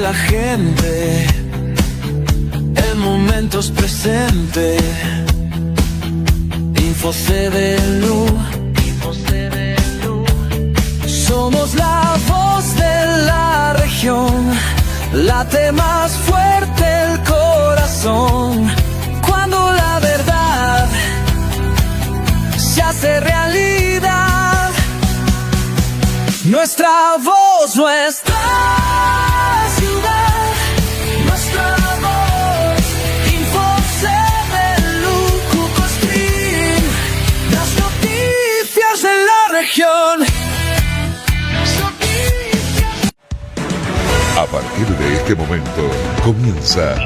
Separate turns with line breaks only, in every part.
la gente en momentos presentes. InfoCDLU. Somos la voz de la región, late más fuerte el corazón cuando la verdad se hace realidad. Nuestra voz, nuestra ciudad, nuestra voz. InfoCDLU, Cucostrín, las noticias de la región.
A partir de este momento comienza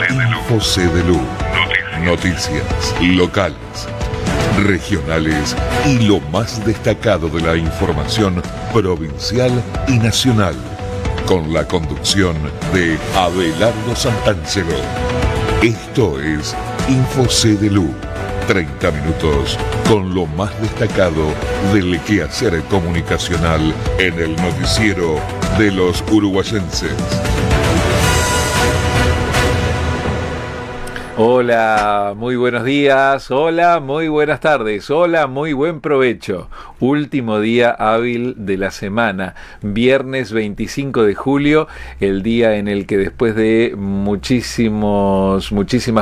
InfoCDLU. Noticias locales, regionales y lo más destacado de la información provincial y nacional. Con la conducción de Abelardo Santangelo. Esto es InfoCDLU. 30 minutos con lo más destacado del quehacer comunicacional en el noticiero de los uruguayenses.
Hola, muy buenos días, hola, muy buenas tardes, hola, muy buen provecho. Último día hábil de la semana, viernes 25 de julio, el día en el que después de muchísimas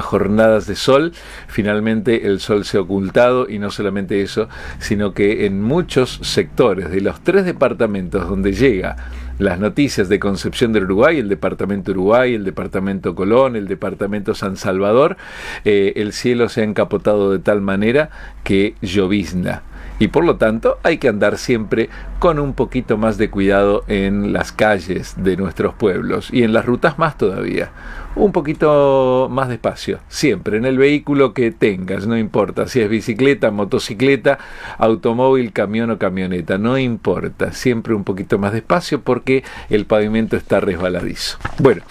jornadas de sol, finalmente el sol se ha ocultado, y no solamente eso, sino que en muchos sectores de los 3 departamentos donde llega las noticias de Concepción del Uruguay, el departamento Uruguay, el departamento Colón, el departamento San Salvador, el cielo se ha encapotado de tal manera que llovizna. Y por lo tanto hay que andar siempre con un poquito más de cuidado en las calles de nuestros pueblos y en las rutas más todavía. Un poquito más despacio, siempre en el vehículo que tengas, no importa si es bicicleta, motocicleta, automóvil, camión o camioneta, no importa, siempre un poquito más despacio porque el pavimento está resbaladizo. Bueno,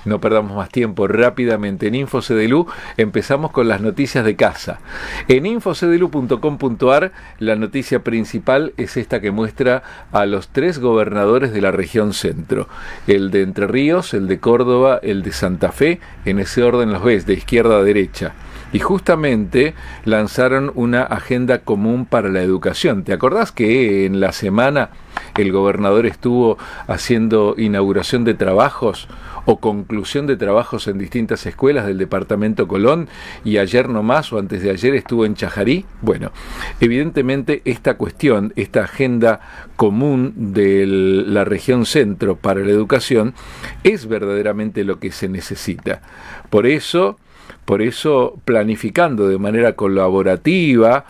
no perdamos más tiempo, rápidamente en InfoCDLU empezamos con las noticias de casa. En infocdlu.com.ar la noticia principal es esta que muestra a los 3 gobernadores de la región centro, el de Entre Ríos, el de Córdoba, el de Santa Fe, en ese orden los ves, de izquierda a derecha. Y justamente lanzaron una agenda común para la educación. ¿Te acordás que en la semana el gobernador estuvo haciendo inauguración de trabajos o conclusión de trabajos en distintas escuelas del departamento Colón, y ayer nomás o antes de ayer estuvo en Chajarí? Bueno, evidentemente esta cuestión, esta agenda común de la región centro para la educación es verdaderamente lo que se necesita. Por eso planificando de manera colaborativa,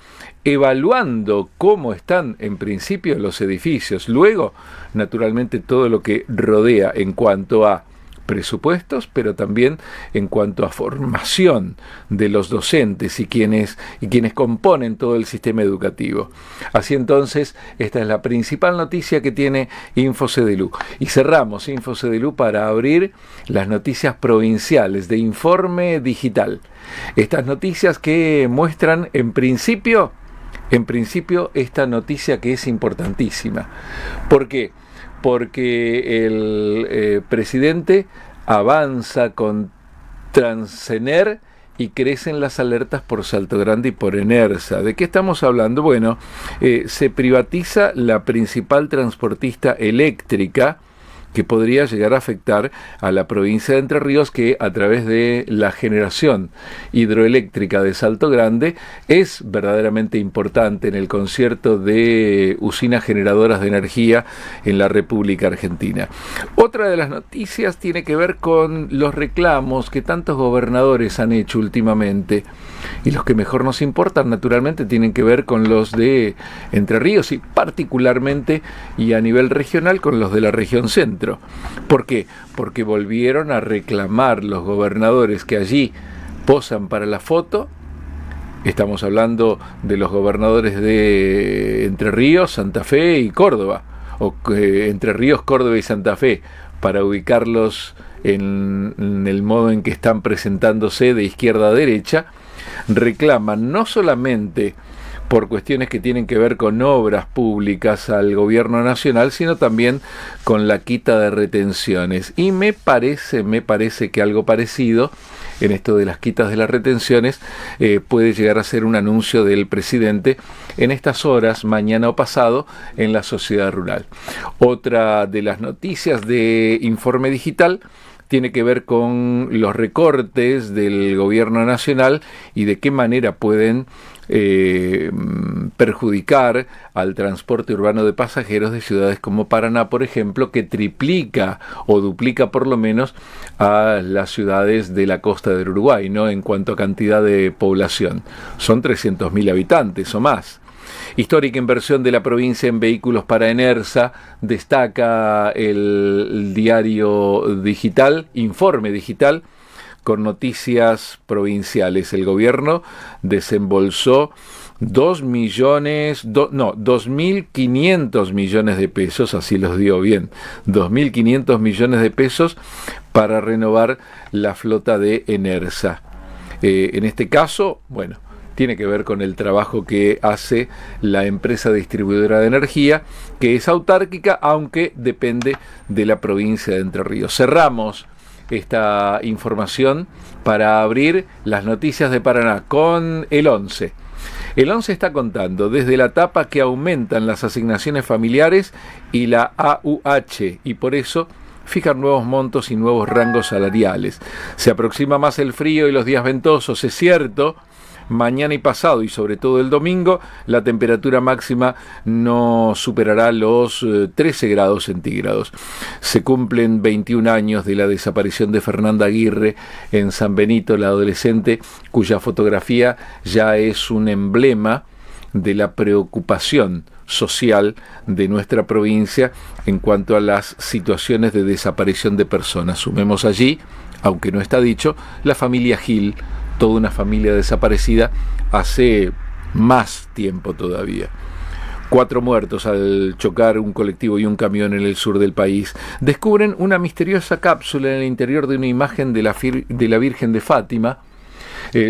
evaluando cómo están en principio los edificios, luego naturalmente todo lo que rodea en cuanto a presupuestos, pero también en cuanto a formación de los docentes y quienes componen todo el sistema educativo. Así entonces, esta es la principal noticia que tiene InfoCDLU. Y cerramos InfoCDLU para abrir las noticias provinciales de Informe Digital. Estas noticias que muestran en principio esta noticia que es importantísima. ¿Por qué? Porque el presidente avanza con Transener y crecen las alertas por Salto Grande y por Enersa. ¿De qué estamos hablando? Bueno, se privatiza la principal transportista eléctrica que podría llegar a afectar a la provincia de Entre Ríos, que a través de la generación hidroeléctrica de Salto Grande es verdaderamente importante en el concierto de usinas generadoras de energía en la República Argentina. Otra de las noticias tiene que ver con los reclamos que tantos gobernadores han hecho últimamente, y los que mejor nos importan naturalmente tienen que ver con los de Entre Ríos y particularmente y a nivel regional con los de la región centro. ¿Por qué? Porque volvieron a reclamar los gobernadores que allí posan para la foto. Estamos hablando de los gobernadores de Entre Ríos, Santa Fe y Córdoba, o Entre Ríos, Córdoba y Santa Fe, para ubicarlos en el modo en que están presentándose de izquierda a derecha. Reclaman no solamente por cuestiones que tienen que ver con obras públicas al gobierno nacional, sino también con la quita de retenciones. Y me parece que algo parecido en esto de las quitas de las retenciones puede llegar a ser un anuncio del presidente en estas horas, mañana o pasado, en la sociedad rural. Otra de las noticias de Informe Digital tiene que ver con los recortes del gobierno nacional y de qué manera pueden perjudicar al transporte urbano de pasajeros de ciudades como Paraná, por ejemplo, que triplica o duplica por lo menos a las ciudades de la costa del Uruguay, ¿no? En cuanto a cantidad de población. Son 300.000 habitantes o más. Histórica inversión de la provincia en vehículos para Enersa, destaca el diario digital, Informe Digital, con noticias provinciales. El gobierno desembolsó 2.500 millones de pesos, así los dio bien, 2.500 millones de pesos para renovar la flota de Enersa. En este caso, bueno, tiene que ver con el trabajo que hace la empresa distribuidora de energía, que es autárquica, aunque depende de la provincia de Entre Ríos. Cerramos esta información para abrir las noticias de Paraná con el 11. El 11 está contando desde la tapa que aumentan las asignaciones familiares y la AUH, y por eso fijan nuevos montos y nuevos rangos salariales. Se aproxima más el frío y los días ventosos, es cierto. Mañana y pasado, y sobre todo el domingo, la temperatura máxima no superará los 13 grados centígrados. Se cumplen 21 años de la desaparición de Fernanda Aguirre en San Benito, la adolescente cuya fotografía ya es un emblema de la preocupación social de nuestra provincia en cuanto a las situaciones de desaparición de personas. Sumemos allí, aunque no está dicho, la familia Gil, toda una familia desaparecida hace más tiempo todavía. 4 muertos al chocar un colectivo y un camión en el sur del país. Descubren una misteriosa cápsula en el interior de una imagen de la Virgen de Fátima.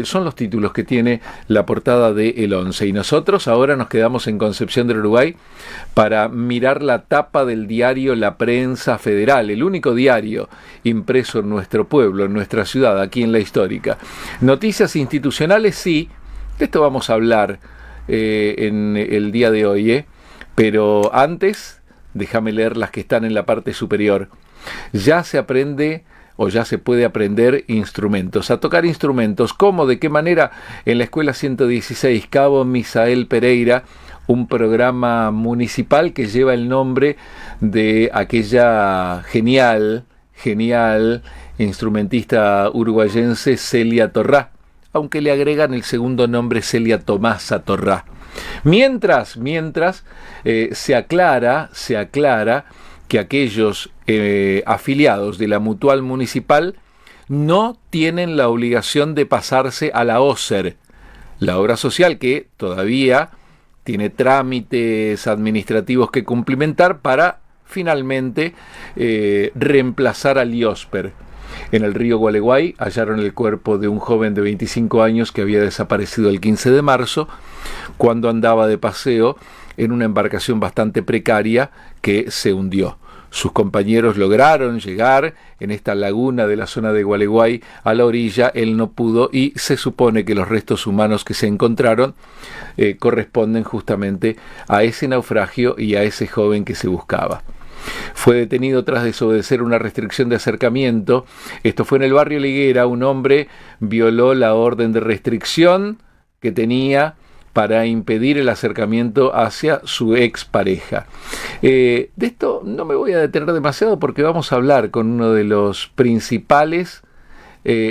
Son los títulos que tiene la portada de El 11. Y nosotros ahora nos quedamos en Concepción del Uruguay para mirar la tapa del diario La Prensa Federal, el único diario impreso en nuestro pueblo, en nuestra ciudad, aquí en la Histórica. Noticias institucionales, sí, de esto vamos a hablar en el día de hoy, pero antes, déjame leer las que están en la parte superior. Ya se aprende o ya se puede aprender instrumentos, a tocar instrumentos. ¿Cómo? ¿De qué manera? En la Escuela 116, Cabo Misael Pereira, un programa municipal que lleva el nombre de aquella genial instrumentista uruguayense Celia Torrá, aunque le agregan el segundo nombre Celia Tomasa Torrá. Mientras se aclara que aquellos afiliados de la Mutual Municipal no tienen la obligación de pasarse a la OSER, la obra social que todavía tiene trámites administrativos que cumplimentar para finalmente reemplazar al IOSPER. En el río Gualeguay hallaron el cuerpo de un joven de 25 años que había desaparecido el 15 de marzo cuando andaba de paseo en una embarcación bastante precaria que se hundió. Sus compañeros lograron llegar en esta laguna de la zona de Gualeguay a la orilla, él no pudo y se supone que los restos humanos que se encontraron corresponden justamente a ese naufragio y a ese joven que se buscaba. Fue detenido tras desobedecer una restricción de acercamiento. Esto fue en el barrio Liguera. Un hombre violó la orden de restricción que tenía para impedir el acercamiento hacia su expareja. De esto no me voy a detener demasiado porque vamos a hablar con uno de los principales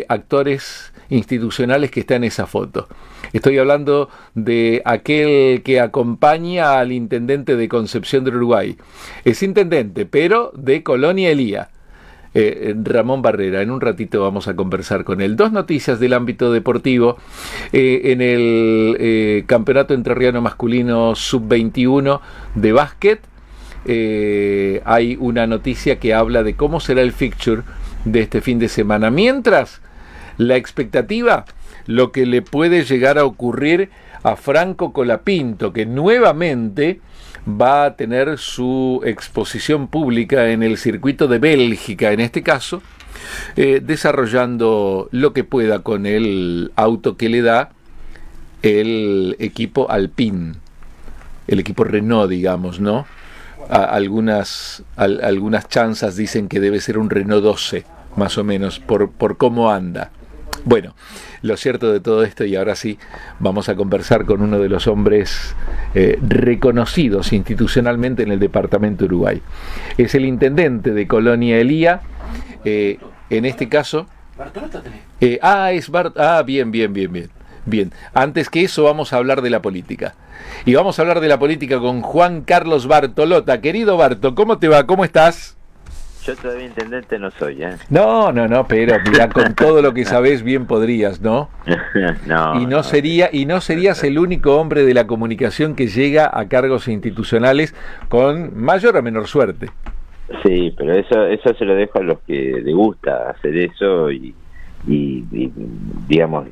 actores institucionales que está en esa foto. Estoy hablando de aquel que acompaña al intendente de Concepción del Uruguay. Es intendente, pero de Colonia Elía. Ramón Barrera. En un ratito vamos a conversar con él. 2 noticias del ámbito deportivo. En el Campeonato Entrerriano Masculino Sub-21 de básquet hay una noticia que habla de cómo será el fixture de este fin de semana. Mientras, la expectativa, lo que le puede llegar a ocurrir a Franco Colapinto, que nuevamente va a tener su exposición pública en el circuito de Bélgica, en este caso, desarrollando lo que pueda con el auto que le da el equipo Alpine, el equipo Renault, digamos, ¿no? Algunas chanzas dicen que debe ser un Renault 12, más o menos, por cómo anda. Bueno, lo cierto de todo esto, y ahora sí vamos a conversar con uno de los hombres reconocidos institucionalmente en el departamento de Uruguay. Es el intendente de Colonia Elía, en este caso... Bien, antes que eso vamos a hablar de la política. Y vamos a hablar de la política con Juan Carlos Bartolota. Querido Barto, ¿cómo te va? ¿Cómo estás?
Yo todavía intendente no soy, ¿eh?
No, pero mira, con todo lo que sabés bien podrías, ¿no?
No.
Y no serías el único hombre de la comunicación que llega a cargos institucionales con mayor o menor suerte.
Sí, pero eso se lo dejo a los que les gusta hacer eso y digamos,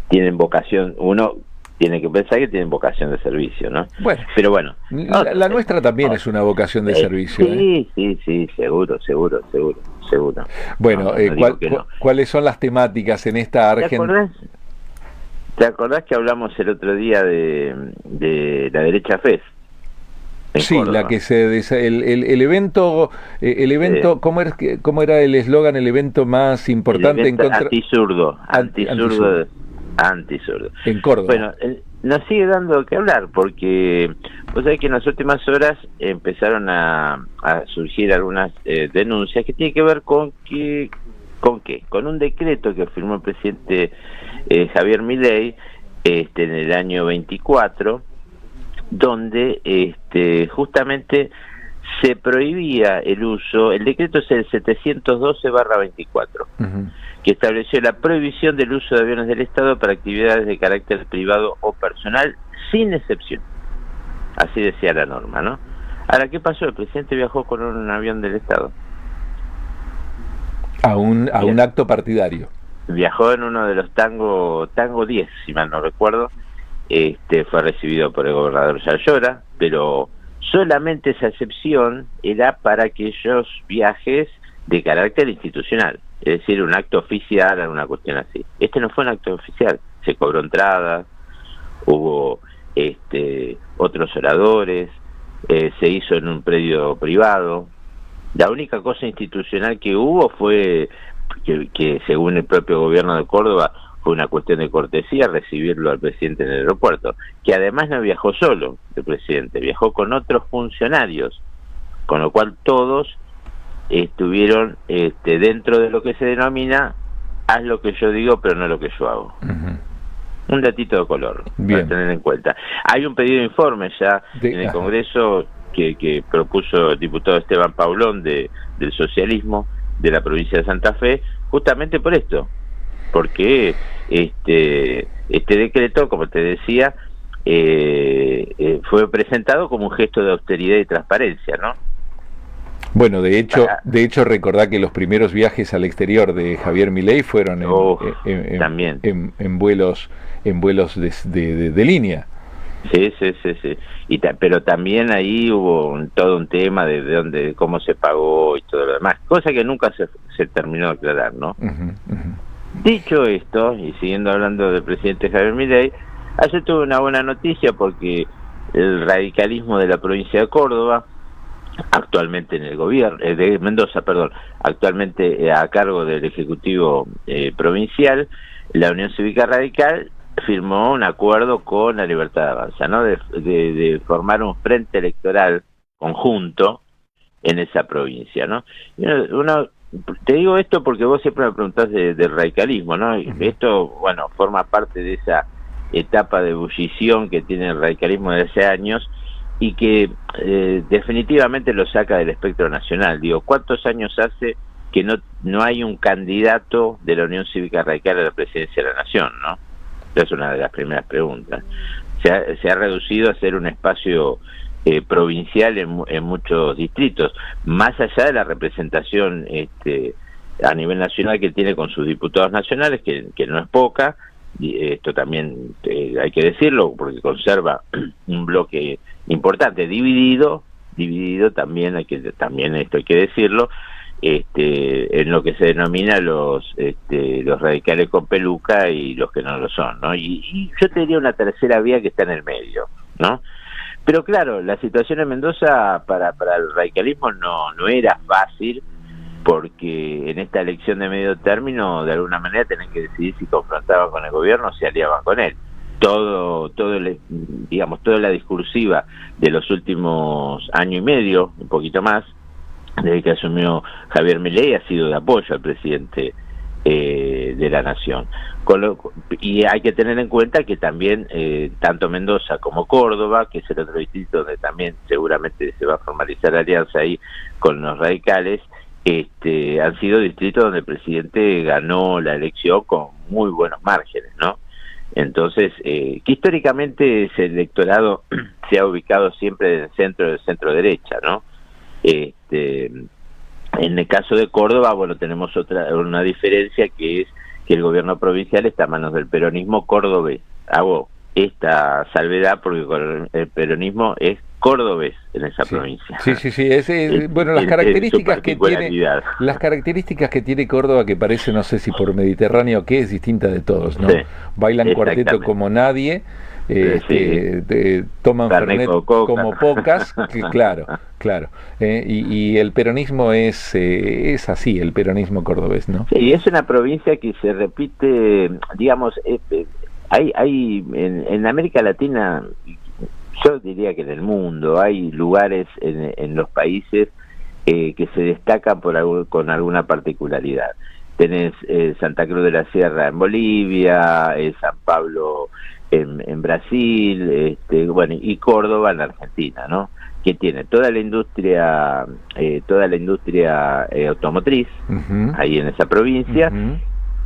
tienen vocación. Uno tiene que pensar que tienen vocación de servicio, ¿no?
Bueno,
pero bueno,
la nuestra también es una vocación de servicio.
Sí, seguro.
Bueno,
No.
¿cuáles son las temáticas en esta Argentina?
¿Te acordás que hablamos el otro día de la derecha FES?
Sí,
Córdoba.
la que el evento, ¿cómo era el eslogan? El evento más importante en contra...
Antisurdo.
En Córdoba.
Bueno, nos sigue dando que hablar, porque vos sabés que en las últimas horas empezaron a surgir algunas denuncias que tienen que ver con qué, con un decreto que firmó el presidente Javier Milei en el año 24, donde justamente se prohibía el uso. El decreto es el 712/24, que estableció la prohibición del uso de aviones del Estado para actividades de carácter privado o personal, sin excepción. Así decía la norma, ¿no? Ahora, ¿qué pasó? El presidente viajó con un avión del Estado.
A un acto partidario.
Viajó en uno de los Tango 10, si mal no recuerdo. Fue recibido por el gobernador Yayora, pero solamente esa excepción era para aquellos viajes de carácter institucional, es decir, un acto oficial, alguna cuestión así. Este no fue un acto oficial, se cobró entrada, hubo otros oradores, se hizo en un predio privado. La única cosa institucional que hubo fue que según el propio gobierno de Córdoba, fue una cuestión de cortesía recibirlo al presidente en el aeropuerto, que además no viajó solo el presidente, viajó con otros funcionarios, con lo cual todos estuvieron dentro de lo que se denomina haz lo que yo digo pero no lo que yo hago. Un datito de color.
Bien.
Para tener en cuenta. Hay un pedido de informe ya en el Congreso que propuso el diputado Esteban Paulón del socialismo de la provincia de Santa Fe, justamente por esto, porque este decreto, como te decía, fue presentado como un gesto de austeridad y transparencia, ¿no?
Bueno, de hecho recordá que los primeros viajes al exterior de Javier Milei fueron en vuelos de línea.
Sí. Pero también ahí hubo todo un tema de cómo se pagó y todo lo demás, cosa que nunca se terminó de aclarar, ¿no? Dicho esto, y siguiendo hablando del presidente Javier Milei, ayer tuve una buena noticia porque el radicalismo de la provincia de Córdoba, actualmente en el gobierno, de Mendoza, perdón, actualmente a cargo del Ejecutivo Provincial, la Unión Cívica Radical firmó un acuerdo con la Libertad de Avanza, ¿no? De formar un frente electoral conjunto en esa provincia, ¿no? Te digo esto porque vos siempre me preguntás del radicalismo, ¿no? Esto, bueno, forma parte de esa etapa de ebullición que tiene el radicalismo de hace años y que definitivamente lo saca del espectro nacional. Digo, ¿cuántos años hace que no hay un candidato de la Unión Cívica Radical a la presidencia de la Nación, ¿no? Esa es una de las primeras preguntas. Se ha reducido a ser un espacio provincial en muchos distritos, más allá de la representación a nivel nacional que tiene con sus diputados nacionales, que no es poca, y esto también hay que decirlo, porque conserva un bloque importante, dividido también, también esto hay que decirlo, en lo que se denomina los radicales con peluca y los que no lo son, ¿no? Y yo te diría una tercera vía que está en el medio, ¿no? Pero claro, la situación en Mendoza para el radicalismo no era fácil, porque en esta elección de medio término, de alguna manera, tenían que decidir si confrontaban con el gobierno o si aliaban con él. Toda la discursiva de los últimos año y medio, un poquito más, desde que asumió Javier Milei, ha sido de apoyo al presidente de la nación. Y hay que tener en cuenta que también tanto Mendoza como Córdoba, que es el otro distrito donde también seguramente se va a formalizar la alianza ahí con los radicales, han sido distritos donde el presidente ganó la elección con muy buenos márgenes, ¿no? Entonces, que históricamente ese electorado se ha ubicado siempre en el centro derecha, ¿no? En el caso de Córdoba, bueno, tenemos una diferencia, que es que el gobierno provincial está a manos del peronismo cordobés. Hago esta salvedad porque el peronismo es cordobés en esa provincia.
Sí. Bueno, las características que tiene Córdoba, que parece, no sé si por Mediterráneo o qué, es distinta de todos, ¿no? Sí, bailan cuarteto como nadie, toman Fernet como pocas, claro. Y el peronismo es así, el peronismo cordobés, ¿no?
Sí, es una provincia que se repite, digamos, hay en América Latina, yo diría que en el mundo, hay lugares en los países que se destacan con alguna particularidad. Tenés Santa Cruz de la Sierra en Bolivia, San Pablo en Brasil, y Córdoba en Argentina, ¿no? Que tiene toda la industria automotriz ahí en esa provincia.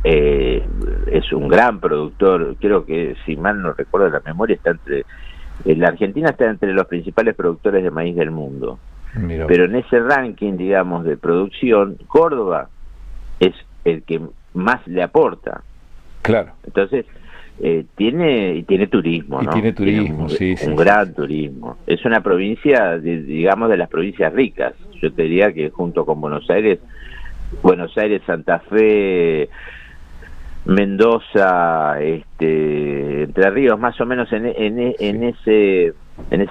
Es un gran productor, creo que, si mal no recuerdo la memoria, la Argentina está entre los principales productores de maíz del mundo. Mirá. Pero en ese ranking, digamos, de producción, Córdoba es el que más le aporta.
Claro.
Entonces, tiene turismo, ¿no?
Tiene turismo,
un gran turismo. Es una provincia, digamos, de las provincias ricas. Yo te diría que junto con Buenos Aires, Santa Fe, Mendoza, Entre Ríos, más o menos en ese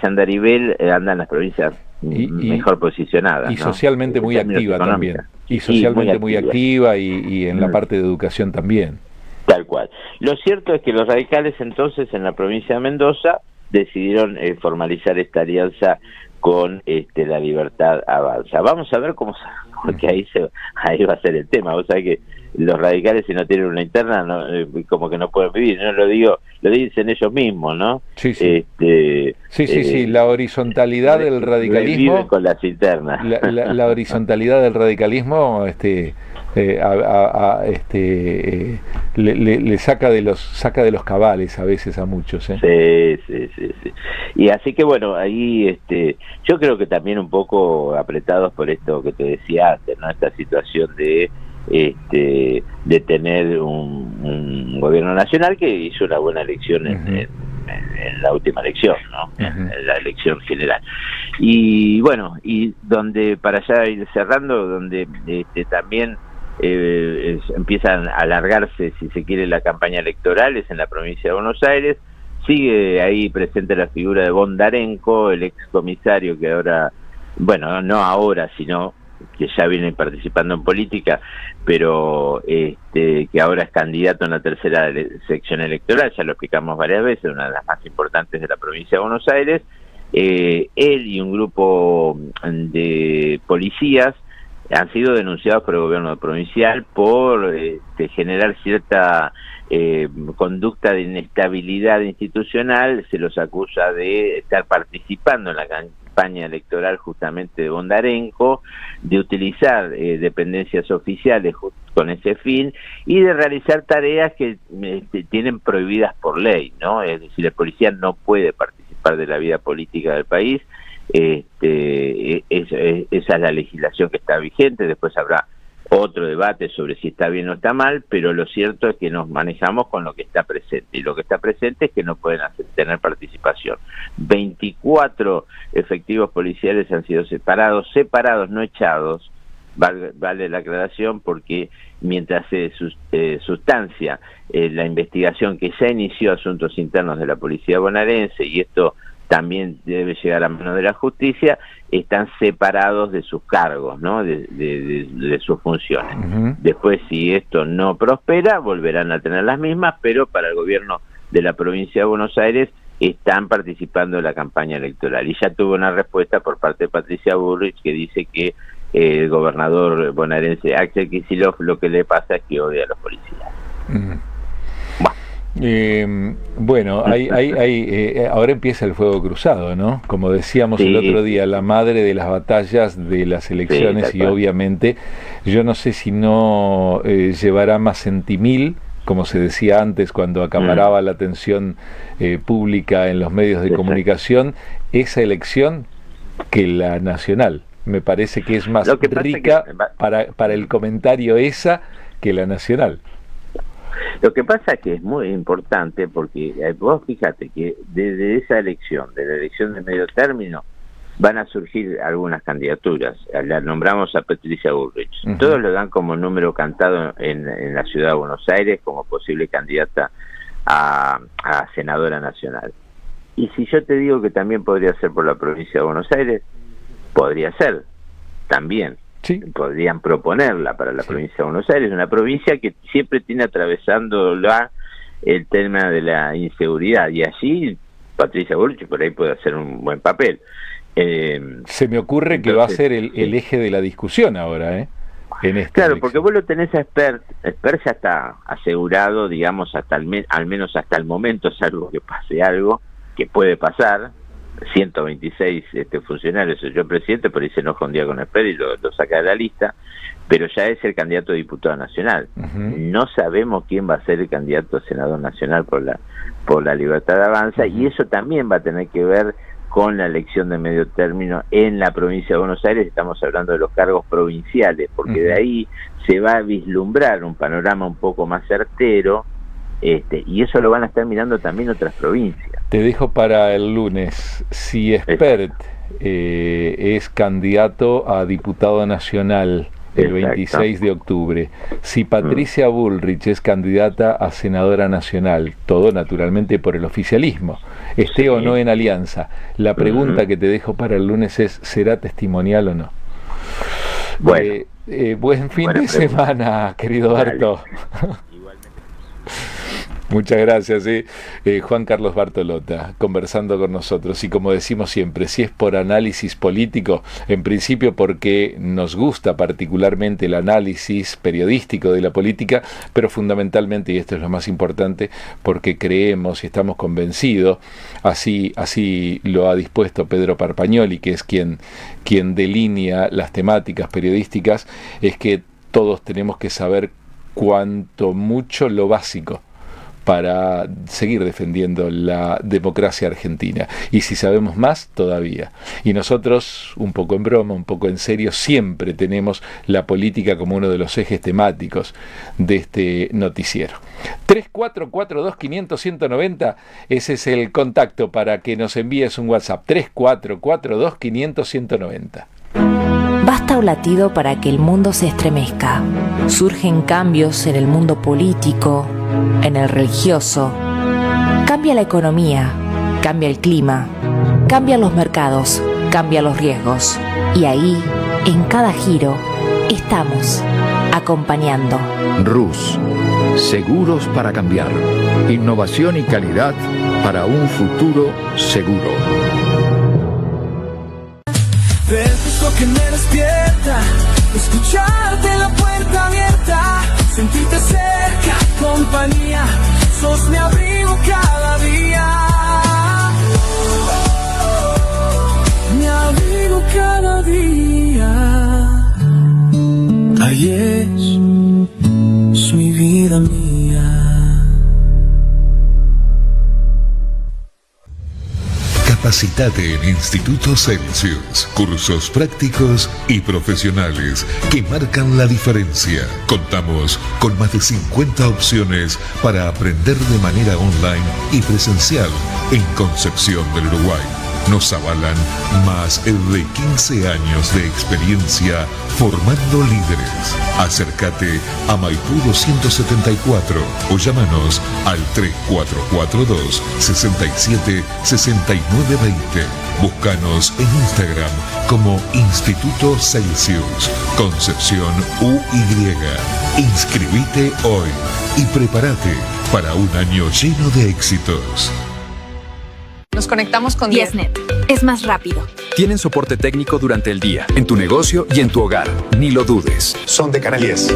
andarivel andan las provincias mejor posicionadas,
y
¿no?
Socialmente muy activa también. Y socialmente muy activa y en la parte de educación también.
Tal cual. Lo cierto es que los radicales entonces en la provincia de Mendoza decidieron formalizar esta alianza con La Libertad Avanza. Vamos a ver cómo, porque ahí va a ser el tema. Vos sabés que los radicales, si no tienen una interna, como que no pueden vivir. No lo dicen ellos mismos, ¿no?
Sí. La horizontalidad del radicalismo.
Viven con las internas.
La horizontalidad del radicalismo, le saca de los cabales a veces a muchos, ¿eh?
Sí. Y así que bueno, ahí yo creo que también un poco apretados por esto que te decía antes, ¿no? Esta situación de tener un gobierno nacional que hizo una buena elección en la última elección, ¿no? En la elección general. Y bueno, y donde, para ya ir cerrando, donde también empiezan a alargarse, si se quiere, la campaña electoral, es en la provincia de Buenos Aires. Sigue ahí presente la figura de Bondarenko, el ex comisario que ahora, bueno, no ahora, sino que ya viene participando en política, pero que ahora es candidato en la tercera sección electoral, ya lo explicamos varias veces, una de las más importantes de la provincia de Buenos Aires. Él y un grupo de policías han sido denunciados por el gobierno provincial por generar cierta conducta de inestabilidad institucional. Se los acusa de estar participando en la campaña electoral justamente de Bondarenko, de utilizar dependencias oficiales con ese fin y de realizar tareas que tienen prohibidas por ley, ¿no? Es decir, el policía no puede participar de la vida política del país. Esa es la legislación que está vigente. Después habrá otro debate sobre si está bien o está mal, pero lo cierto es que nos manejamos con lo que está presente, y lo que está presente es que no pueden tener participación. 24 efectivos policiales han sido separados, no echados, vale la aclaración, porque mientras se sustancia la investigación que ya inició Asuntos Internos de la Policía Bonaerense, y esto también debe llegar a manos de la justicia, están separados de sus cargos, ¿no? de sus funciones. Uh-huh. Después, si esto no prospera, volverán a tener las mismas, pero para el gobierno de la provincia de Buenos Aires están participando en la campaña electoral. Y ya tuvo una respuesta por parte de Patricia Bullrich, que dice que el gobernador bonaerense Axel Kicillof lo que le pasa es que odia a los policías. Uh-huh.
Bueno, ahora empieza el fuego cruzado, ¿no? Como decíamos el otro día, la madre de las batallas de las elecciones, y obviamente yo no sé si no llevará más centimil, como se decía antes cuando acaparaba la atención pública en los medios de comunicación, esa elección que la nacional. Me parece que es más rica para el comentario esa que la nacional.
Lo que pasa es que es muy importante porque vos fíjate que desde esa elección, de la elección de medio término, van a surgir algunas candidaturas. La nombramos a Patricia Bullrich. Uh-huh. Todos lo dan como número cantado en la ciudad de Buenos Aires como posible candidata a senadora nacional. Y si yo te digo que también podría ser por la provincia de Buenos Aires, podría ser también. Sí. Podrían proponerla para la provincia de Buenos Aires, una provincia que siempre tiene atravesándola el tema de la inseguridad, y allí Patricia Bullrich por ahí puede hacer un buen papel.
Se me ocurre que va a ser el eje de la discusión ahora, en esta
claro,
elección.
Porque vos lo tenés a Espert ya está asegurado, digamos, al menos hasta el momento, salvo que pase algo, que puede pasar. 126 funcionarios, yo presidente, por ahí se enoja un día con Espert y lo saca de la lista, pero ya es el candidato a diputado nacional. Uh-huh. No sabemos quién va a ser el candidato a senador nacional por la Libertad de Avanza, uh-huh. Y eso también va a tener que ver con la elección de medio término en la provincia de Buenos Aires. Estamos hablando de los cargos provinciales, porque uh-huh. De ahí se va a vislumbrar un panorama un poco más certero, y eso lo van a estar mirando también otras provincias.
Te dejo para el lunes. Si Espert es candidato a diputado nacional el 26 de octubre, si Patricia Bullrich es candidata a senadora nacional, todo naturalmente por el oficialismo, esté o no en alianza, la pregunta que te dejo para el lunes es, ¿será testimonial o no?
Bueno,
buen fin de semana, querido Barto. Muchas gracias, Juan Carlos Bartolota, conversando con nosotros. Y como decimos siempre, si es por análisis político, en principio porque nos gusta particularmente el análisis periodístico de la política, pero fundamentalmente, y esto es lo más importante, porque creemos y estamos convencidos, así lo ha dispuesto Pedro Parpagnoli, que es quien delinea las temáticas periodísticas, es que todos tenemos que saber cuanto mucho lo básico para seguir defendiendo la democracia argentina. Y si sabemos más, todavía. Y nosotros, un poco en broma, un poco en serio, siempre tenemos la política como uno de los ejes temáticos de este noticiero. 3442-500-190, ese es el contacto para que nos envíes un WhatsApp. 3442-500-190.
Basta un latido para que el mundo se estremezca. Surgen cambios en el mundo político, en el religioso. Cambia la economía, cambia el clima, cambian los mercados, cambian los riesgos. Y ahí, en cada giro, estamos acompañando.
RUS, seguros para cambiar. Innovación y calidad para un futuro seguro.
Del gusto que me despierta, escucharte la puerta abierta, sentirte cerca, compañía, sos mi abrigo cada día. Mi abrigo cada día. Ahí es mi vida mía.
Capacitate en Instituto Celsius. Cursos prácticos y profesionales que marcan la diferencia. Contamos con más de 50 opciones para aprender de manera online y presencial en Concepción del Uruguay. Nos avalan más de 15 años de experiencia formando líderes. Acércate a Maipú 274 o llámanos al 3442 67 69 20. Búscanos en Instagram como Instituto Celsius, Concepción UY. Inscribite hoy y prepárate para un año lleno de éxitos.
Nos conectamos con Dieznet.
Es más rápido.
Tienen soporte técnico durante el día, en tu negocio y en tu hogar. Ni lo dudes.
Son de Canal 10.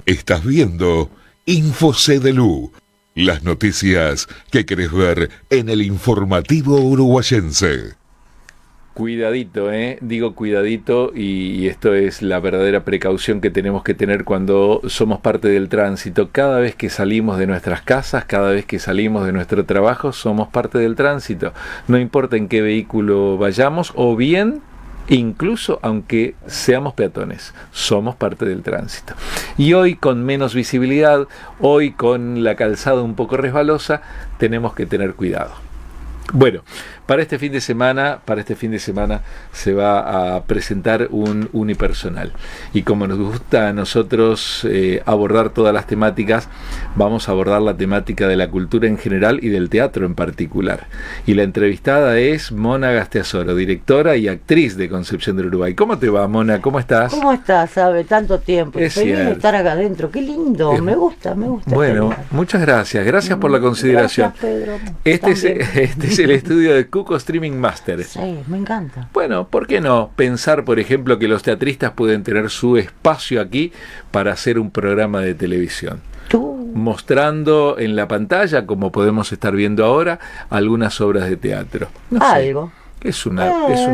Estás viendo InfoCDLU, las noticias que querés ver en el informativo uruguayense.
Cuidadito, digo cuidadito, y esto es la verdadera precaución que tenemos que tener cuando somos parte del tránsito. Cada vez que salimos de nuestras casas, cada vez que salimos de nuestro trabajo, somos parte del tránsito. No importa en qué vehículo vayamos, o bien incluso aunque seamos peatones, somos parte del tránsito. Y hoy, con menos visibilidad, hoy con la calzada un poco resbalosa, tenemos que tener cuidado. Bueno, para este fin de semana se va a presentar un unipersonal, y como nos gusta a nosotros abordar todas las temáticas, vamos a abordar la temática de la cultura en general y del teatro en particular. Y la entrevistada es Mona Gasteazoro, directora y actriz de Concepción del Uruguay. ¿Cómo te va, Mona? ¿Cómo estás?
¿Cómo estás? Sabe, tanto tiempo.
Es
Feliz de
cierto.
estar acá adentro. Qué lindo. Me gusta.
Bueno, muchas gracias. Gracias por la consideración.
Gracias, Pedro.
Este es el estudio de Cuco Streaming Master.
Sí, me encanta.
Bueno, ¿por qué no pensar, por ejemplo, que los teatristas pueden tener su espacio aquí para hacer un programa de televisión? Mostrando en la pantalla, como podemos estar viendo ahora, algunas obras de teatro. No sé,
Algo.
es una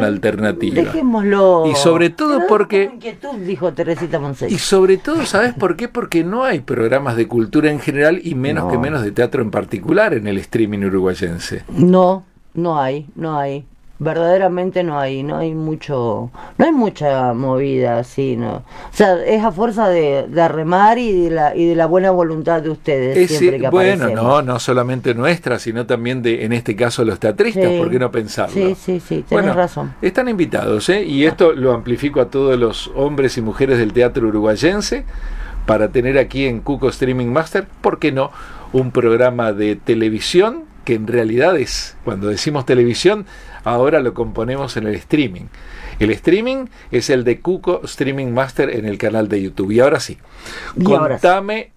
alternativa.
Dejémoslo.
Y sobre todo
Pero
porque...
con inquietud, dijo Teresita Monseño.
Y sobre todo, ¿sabes por qué? Porque no hay programas de cultura en general y menos que menos de teatro en particular en el streaming uruguayense.
No hay. Verdaderamente no hay mucha movida así, ¿no? O sea, es a fuerza de remar y de la buena voluntad de ustedes siempre que
bueno,
aparecemos.
no solamente nuestra, sino también de, en este caso, los teatristas.
Sí.
¿Por qué no pensarlo?
Sí, tenés razón.
Están invitados, y esto lo amplifico a todos los hombres y mujeres del teatro uruguayense, para tener aquí en Cuco Streaming Master, ¿por qué no?, un programa de televisión, que en realidad es, cuando decimos televisión, ahora lo componemos en el streaming. El streaming es el de Cuco Streaming Master en el canal de YouTube. Y ahora sí,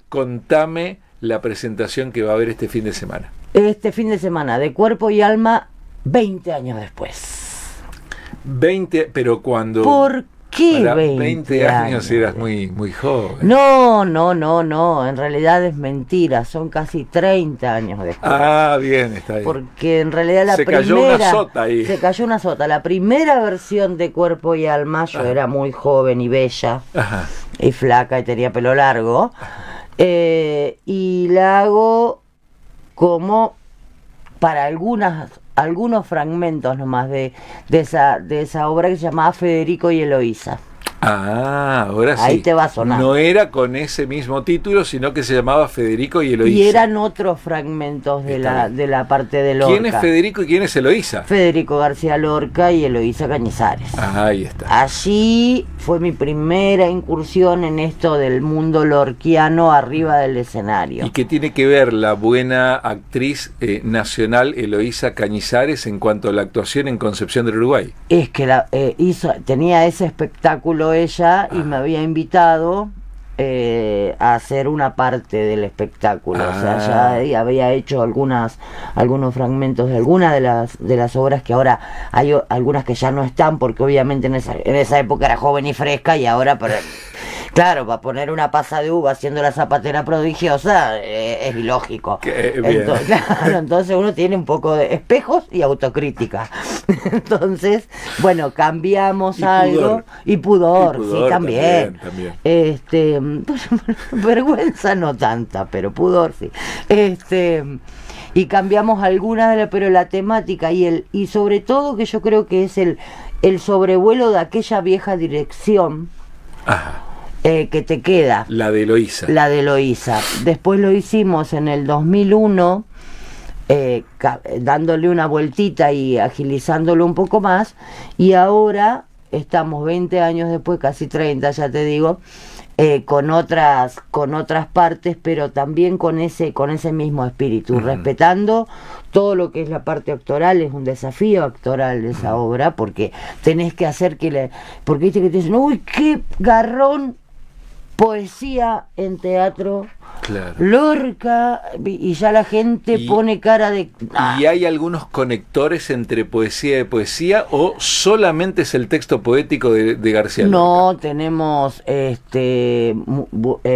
contame la presentación que va a haber este fin de semana.
Este fin de semana, de Cuerpo y Alma, 20 años después.
20, pero cuando...
¿Por qué
para
20
años eras muy joven.
No, en realidad es mentira, son casi 30 años después.
Ah, bien, está bien.
Porque en realidad
se cayó una sota ahí.
Se cayó una sota. La primera versión de Cuerpo y Alma, yo era muy joven y bella, y flaca y tenía pelo largo, y la hago como para algunos fragmentos nomás de esa obra que se llamaba Federico y Eloísa.
Ah, ahora sí.
Ahí te va a sonar.
No era con ese mismo título, sino que se llamaba Federico y Eloísa.
Y eran otros fragmentos de la parte de Lorca.
¿Quién es Federico y quién es Eloísa?
Federico García Lorca y Eloísa Cañizares.
Ahí está.
Allí fue mi primera incursión en esto del mundo lorquiano arriba del escenario.
¿Y qué tiene que ver la buena actriz nacional Eloísa Cañizares en cuanto a la actuación en Concepción del Uruguay?
Es que tenía ese espectáculo ella y me había invitado a hacer una parte del espectáculo. O sea, ya había hecho algunos fragmentos de algunas de las obras, que ahora hay algunas que ya no están, porque obviamente en esa época era joven y fresca, y ahora claro, para poner una pasa de uva haciendo la zapatera prodigiosa es ilógico. Entonces uno tiene un poco de espejos y autocrítica. Entonces, bueno, cambiamos algo. Y pudor, sí, también. Vergüenza no tanta, pero pudor sí. y cambiamos algunas, pero la temática y sobre todo que yo creo que es el sobrevuelo de aquella vieja dirección.
Ajá.
Que te queda.
La de Eloísa.
La de Eloísa. Después lo hicimos en el 2001, dándole una vueltita y agilizándolo un poco más, y ahora estamos 20 años después, casi 30, ya te digo, con otras partes, pero también con ese mismo espíritu, respetando todo lo que es la parte actoral. Es un desafío actoral esa obra, porque tenés que hacer porque viste que te dicen, uy, qué garrón poesía en teatro,
claro.
Lorca, y ya la gente pone cara de...
¿Y hay algunos conectores entre poesía y poesía, o solamente es el texto poético de García Lorca?
No, tenemos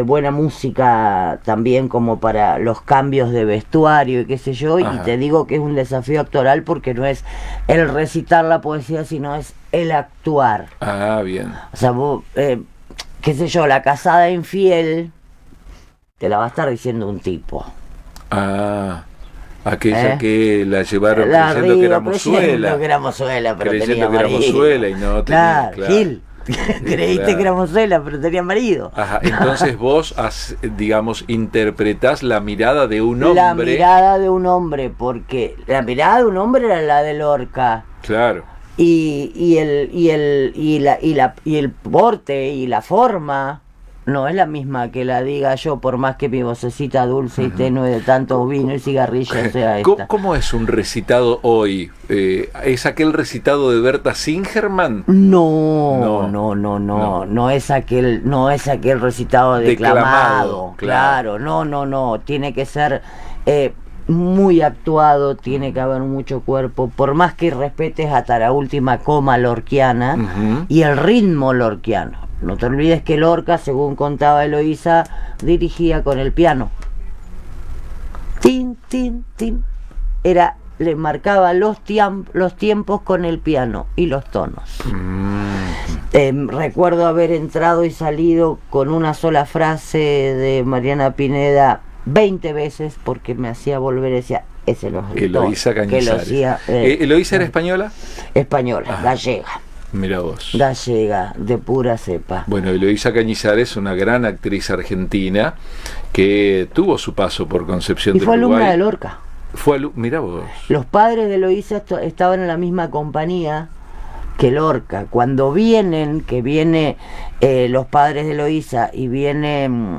buena música también, como para los cambios de vestuario y qué sé yo. Ajá. Y te digo que es un desafío actoral, porque no es el recitar la poesía, sino es el actuar.
Ah, bien.
O sea, vos... qué sé yo, la casada infiel te la va a estar diciendo un tipo.
Ah, aquella que la llevaron creyendo que era mozuela.
Pero
creyendo
tenía
que era
marido.
mozuela y no tenía.
Claro, Gil. Creíste que era mozuela, pero tenía marido.
Ajá, entonces vos, digamos, interpretás la mirada de un hombre.
La mirada de un hombre, porque la mirada de un hombre era la de Lorca.
Claro.
Y el porte y la forma no es la misma que la diga yo, por más que mi vocecita dulce y tenue de tanto vino y cigarrillo sea esta.
¿Cómo es un recitado hoy? ¿Es aquel recitado de Berta Singerman?
No es aquel recitado declamado. Claro, no, tiene que ser muy actuado, tiene que haber mucho cuerpo, por más que respetes hasta la última coma lorquiana y el ritmo lorquiano. No te olvides que Lorca, según contaba Eloísa, dirigía con el piano. Tin, tin, tin. Le marcaba los tiempos con el piano y los tonos. Recuerdo haber entrado y salido con una sola frase de Mariana Pineda 20 veces, porque me hacía volver, decía, ese no es el
Eloísa Cañizares. ¿Eloísa era española?
Española, gallega.
Mira vos.
Gallega, de pura cepa.
Bueno, Eloísa Cañizares, una gran actriz argentina que tuvo su paso por Concepción del Uruguay.
Y fue alumna de Lorca.
Mira vos.
Los padres de Eloísa estaban en la misma compañía que Lorca. Cuando vienen, los padres de Eloísa y viene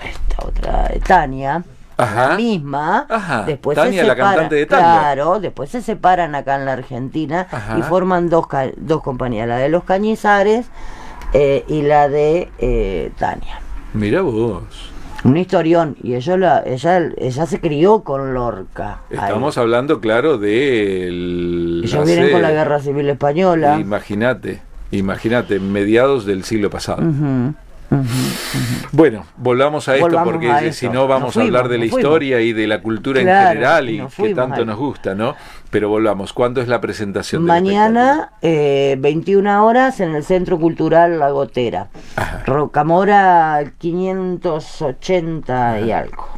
esta otra, Tania, la misma, después
Tania,
se
la
separan,
cantante de tango.
claro, después se separan acá en la Argentina y forman dos compañías, la de los Cañizares y la de Tania.
Mira vos.
Un historión, y ella se crió con Lorca.
Estamos hablando, claro, de
ellos vienen con la Guerra Civil Española.
Imagínate, mediados del siglo pasado. Bueno, volvamos a esto, porque si no vamos a hablar de la historia y de la cultura en general, y que tanto nos gusta, ¿no? Pero volvamos, ¿cuándo es la presentación?
Mañana, 21 horas, en el Centro Cultural La Gotera. Rocamora 580 y algo.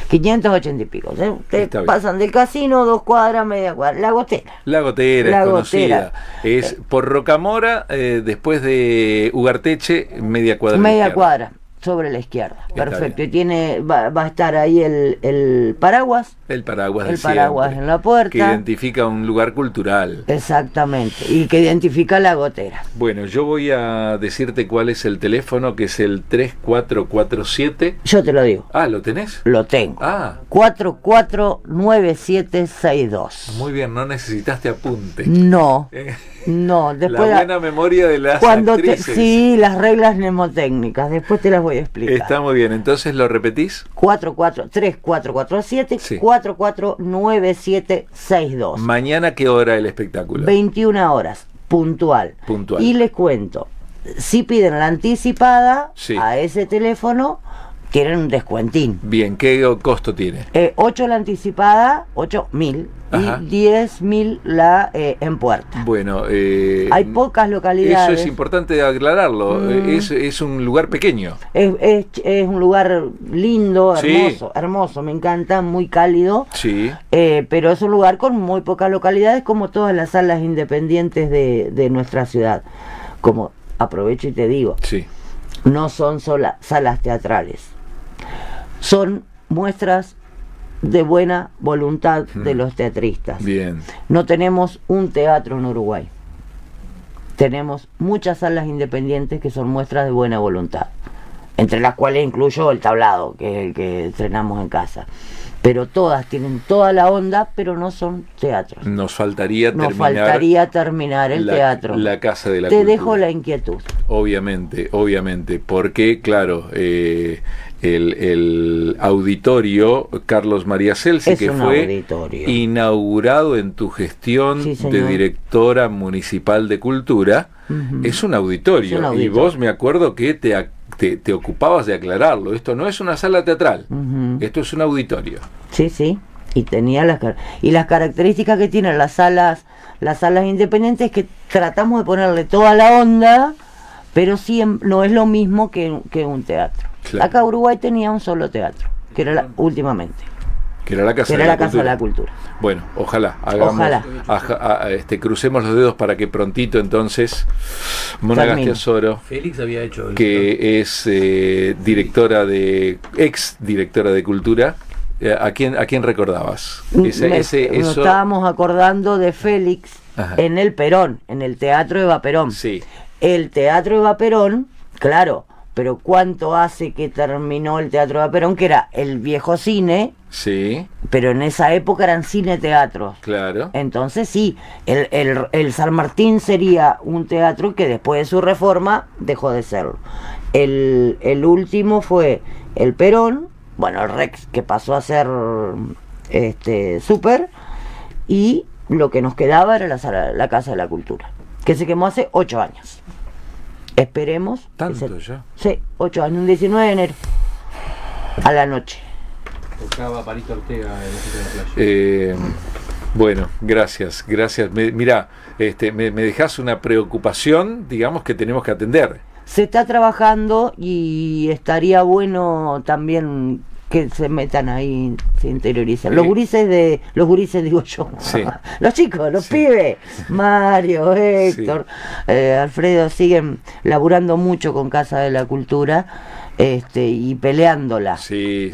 580 y pico. Ustedes pasan del casino, 2 cuadras, media cuadra. La Gotera.
La Gotera es conocida. Es por Rocamora, después de Ugarteche, media cuadra.
Media cuadra, sobre la izquierda. Perfecto. Y va a estar ahí el paraguas.
El paraguas
en la puerta.
Que identifica un lugar cultural.
Exactamente. Y que identifica La Gotera.
Bueno, yo voy a decirte cuál es el teléfono, que es el 3447.
Yo te lo digo.
Ah, ¿lo tenés?
Lo tengo. 449762.
Muy bien, no necesitaste apunte.
No. Después
la buena memoria de las actrices.
Sí, las reglas mnemotécnicas, después te las voy a explicar.
Está muy bien, entonces ¿lo repetís?
3447 449762.
¿Mañana qué hora el espectáculo?
21 horas, puntual. Y les cuento, si piden la anticipada a ese teléfono, tienen un descuentín.
Bien, ¿qué costo tiene?
8 la anticipada, 8.000
Ajá.
y 10.000 la en puerta.
Bueno,
hay pocas localidades.
Eso es importante aclararlo. Es un lugar pequeño.
Es un lugar lindo,
Sí.
hermoso, me encanta, muy cálido.
Sí.
Pero es un lugar con muy pocas localidades, como todas las salas independientes de nuestra ciudad. Como aprovecho y te digo,
Sí.
no son salas teatrales, son muestras de buena voluntad de los teatristas.
Bien.
No tenemos un teatro en Uruguay. Tenemos muchas salas independientes que son muestras de buena voluntad, entre las cuales incluyo el Tablado, que es el que estrenamos en casa. Pero todas tienen toda la onda, pero no son teatros.
Nos faltaría
terminar el teatro.
La Casa de la
Te
Cultura.
dejo la inquietud.
Obviamente, porque, claro, el auditorio Carlos María Celsi,
Es
que
un
fue
auditorio.
inaugurado en tu gestión
Sí,
de
señor.
directora municipal de cultura, es un auditorio.
Es un
Y
auditorio.
vos me acuerdo que te ocupabas de aclararlo. Esto no es una sala teatral, esto es un auditorio.
Sí, y tenía las características que tienen las salas independientes, que tratamos de ponerle toda la onda, pero sí no es lo mismo que un teatro.
Claro.
Acá Uruguay tenía un solo teatro, que era últimamente,
Que era la Casa,
que
de,
era
la
la Casa
Cultura.
de la Cultura.
Bueno, ojalá hagamos,
Ojalá.
Crucemos los dedos para que prontito entonces Mona
Termine.
Gastiasoro,
Félix había hecho
que es ex directora de cultura, ¿a quién recordabas?
Nos estábamos acordando de Félix.
Ajá.
En el Perón, en el Teatro Eva Perón.
Sí.
El Teatro Eva Perón, claro, pero ¿cuánto hace que terminó el Teatro Eva Perón? Que era el viejo cine,
Sí,
pero en esa época eran cine-teatros.
claro.
Entonces sí, el San Martín sería un teatro que después de su reforma dejó de serlo. El último fue el Perón, bueno, el Rex, que pasó a ser Super, y lo que nos quedaba era la Casa de la Cultura, que se quemó hace 8 años. Esperemos.
¿Tanto ya?
Sí, 8 años, un 19 de enero, a la noche.
Tocaba Parito Ortega en la playa.
Bueno, gracias. Mirá, me dejás una preocupación, digamos, que tenemos que atender.
Se está trabajando y estaría bueno también que se metan ahí, se interioricen. Los gurises digo yo,
Sí.
los chicos, los
Sí.
pibes, Mario, Héctor, Alfredo, siguen laburando mucho con Casa de la Cultura, y peleándola.
Sí,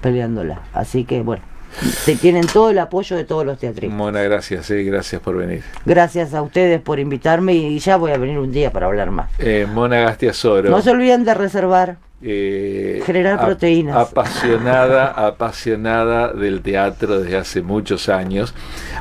Peleándola. Así que bueno, tienen todo el apoyo de todos los teatristas.
Mona, gracias por venir.
Gracias a ustedes por invitarme, y ya voy a venir un día para hablar más.
Mona Gastiasoro.
No se olviden de reservar. Generar proteínas.
Apasionada del teatro desde hace muchos años,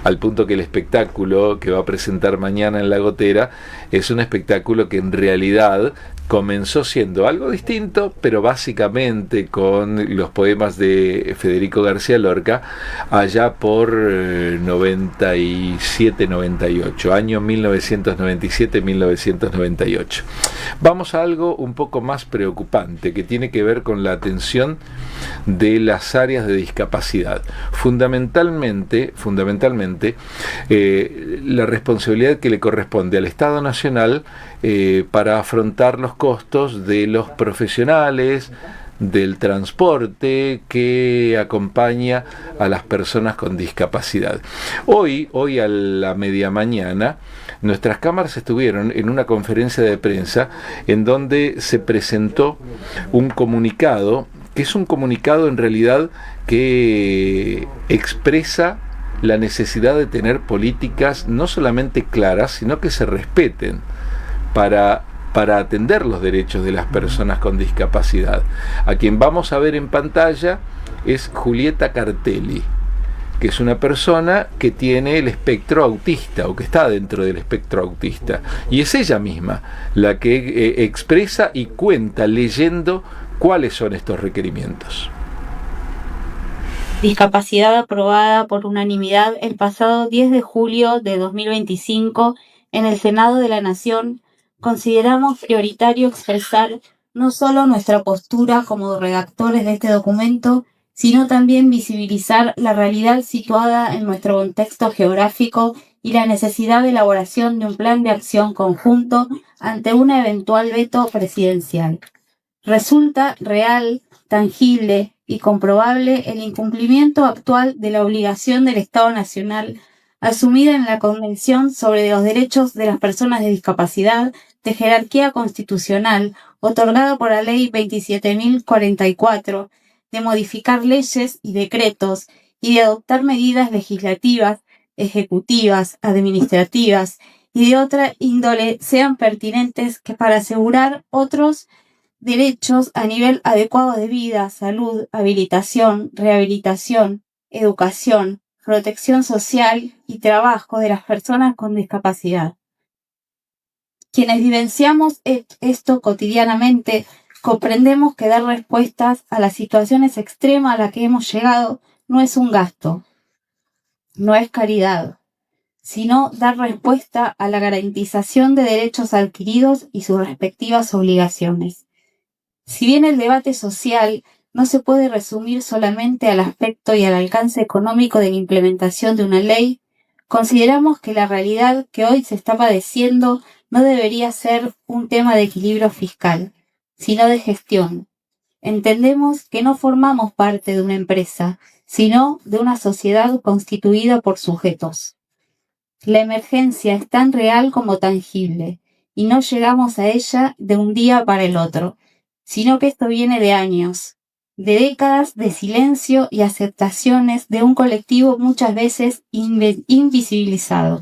al punto que el espectáculo que va a presentar mañana en La Gotera es un espectáculo que en realidad comenzó siendo algo distinto, pero básicamente con los poemas de Federico García Lorca, allá por 97-98, año 1997-1998. Vamos a algo un poco más preocupante, que tiene que ver con la atención de las áreas de discapacidad. Fundamentalmente, la responsabilidad que le corresponde al Estado Nacional para afrontar los costos de los profesionales, del transporte que acompaña a las personas con discapacidad. Hoy a la media mañana, nuestras cámaras estuvieron en una conferencia de prensa en donde se presentó un comunicado, que es un comunicado en realidad que expresa la necesidad de tener políticas no solamente claras, sino que se respeten para atender los derechos de las personas con discapacidad. A quien vamos a ver en pantalla es Julieta Cartelli, que es una persona que tiene el espectro autista, o que está dentro del espectro autista, y es ella misma la que expresa y cuenta leyendo cuáles son estos requerimientos.
Discapacidad aprobada por unanimidad el pasado 10 de julio de 2025 en el Senado de la Nación. Consideramos prioritario expresar no solo nuestra postura como redactores de este documento, sino también visibilizar la realidad situada en nuestro contexto geográfico y la necesidad de elaboración de un plan de acción conjunto ante un eventual veto presidencial. Resulta real, tangible y comprobable el incumplimiento actual de la obligación del Estado Nacional asumida en la Convención sobre los Derechos de las Personas de Discapacidad de jerarquía constitucional, otorgada por la Ley 27.044, de modificar leyes y decretos y de adoptar medidas legislativas, ejecutivas, administrativas y de otra índole sean pertinentes que para asegurar otros derechos a nivel adecuado de vida, salud, habilitación, rehabilitación, educación, protección social y trabajo de las personas con discapacidad. Quienes vivenciamos esto cotidianamente, comprendemos que dar respuestas a las situaciones extremas a las que hemos llegado no es un gasto, no es caridad, sino dar respuesta a la garantización de derechos adquiridos y sus respectivas obligaciones. Si bien el debate social no se puede resumir solamente al aspecto y al alcance económico de la implementación de una ley, consideramos que la realidad que hoy se está padeciendo no debería ser un tema de equilibrio fiscal, sino de gestión. Entendemos que no formamos parte de una empresa, sino de una sociedad constituida por sujetos. La emergencia es tan real como tangible, y no llegamos a ella de un día para el otro, sino que esto viene de años, de décadas de silencio y aceptaciones de un colectivo muchas veces invisibilizado.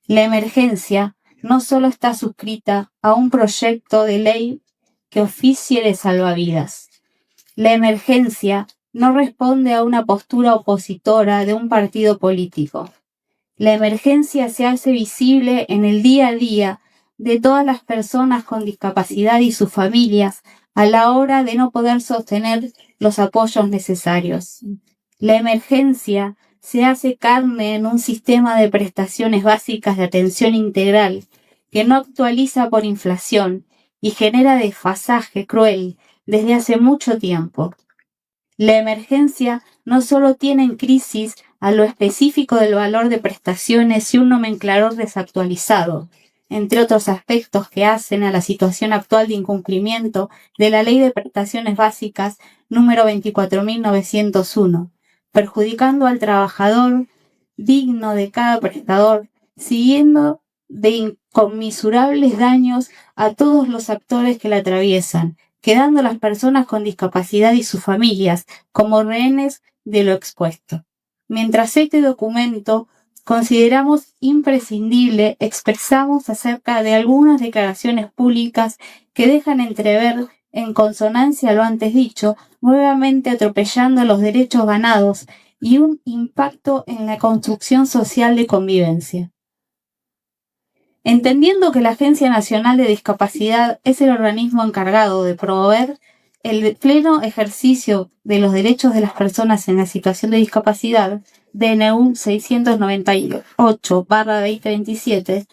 La emergencia no solo está suscrita a un proyecto de ley que oficie de salvavidas. La emergencia no responde a una postura opositora de un partido político. La emergencia se hace visible en el día a día de todas las personas con discapacidad y sus familias a la hora de no poder sostener los apoyos necesarios. La emergencia se hace carne en un sistema de prestaciones básicas de atención integral que no actualiza por inflación y genera desfasaje cruel desde hace mucho tiempo. La emergencia no solo tiene en crisis a lo específico del valor de prestaciones y un nomenclador desactualizado, entre otros aspectos que hacen a la situación actual de incumplimiento de la Ley de Prestaciones Básicas número 24.901, perjudicando al trabajador digno de cada prestador, siguiendo de inconmisurables daños a todos los actores que la atraviesan, quedando las personas con discapacidad y sus familias como rehenes de lo expuesto. Mientras este documento consideramos imprescindible, expresamos acerca de algunas declaraciones públicas que dejan entrever, en consonancia a lo antes dicho, nuevamente atropellando los derechos ganados y un impacto en la construcción social de convivencia. Entendiendo que la Agencia Nacional de Discapacidad es el organismo encargado de promover el pleno ejercicio de los derechos de las personas en la situación de discapacidad, DNU 698/2027,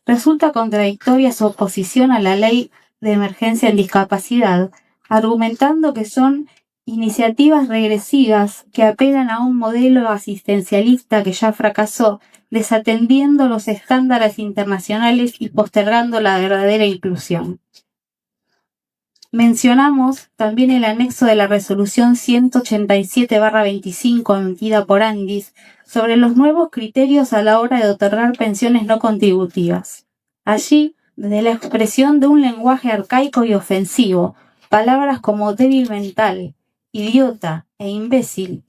resulta contradictoria su oposición a la Ley de Emergencia en Discapacidad, argumentando que son iniciativas regresivas que apelan a un modelo asistencialista que ya fracasó, desatendiendo los estándares internacionales y postergando la verdadera inclusión. Mencionamos también el anexo de la resolución 187/25 emitida por Andis sobre los nuevos criterios a la hora de otorgar pensiones no contributivas. Allí, desde la expresión de un lenguaje arcaico y ofensivo, palabras como débil mental, idiota e imbécil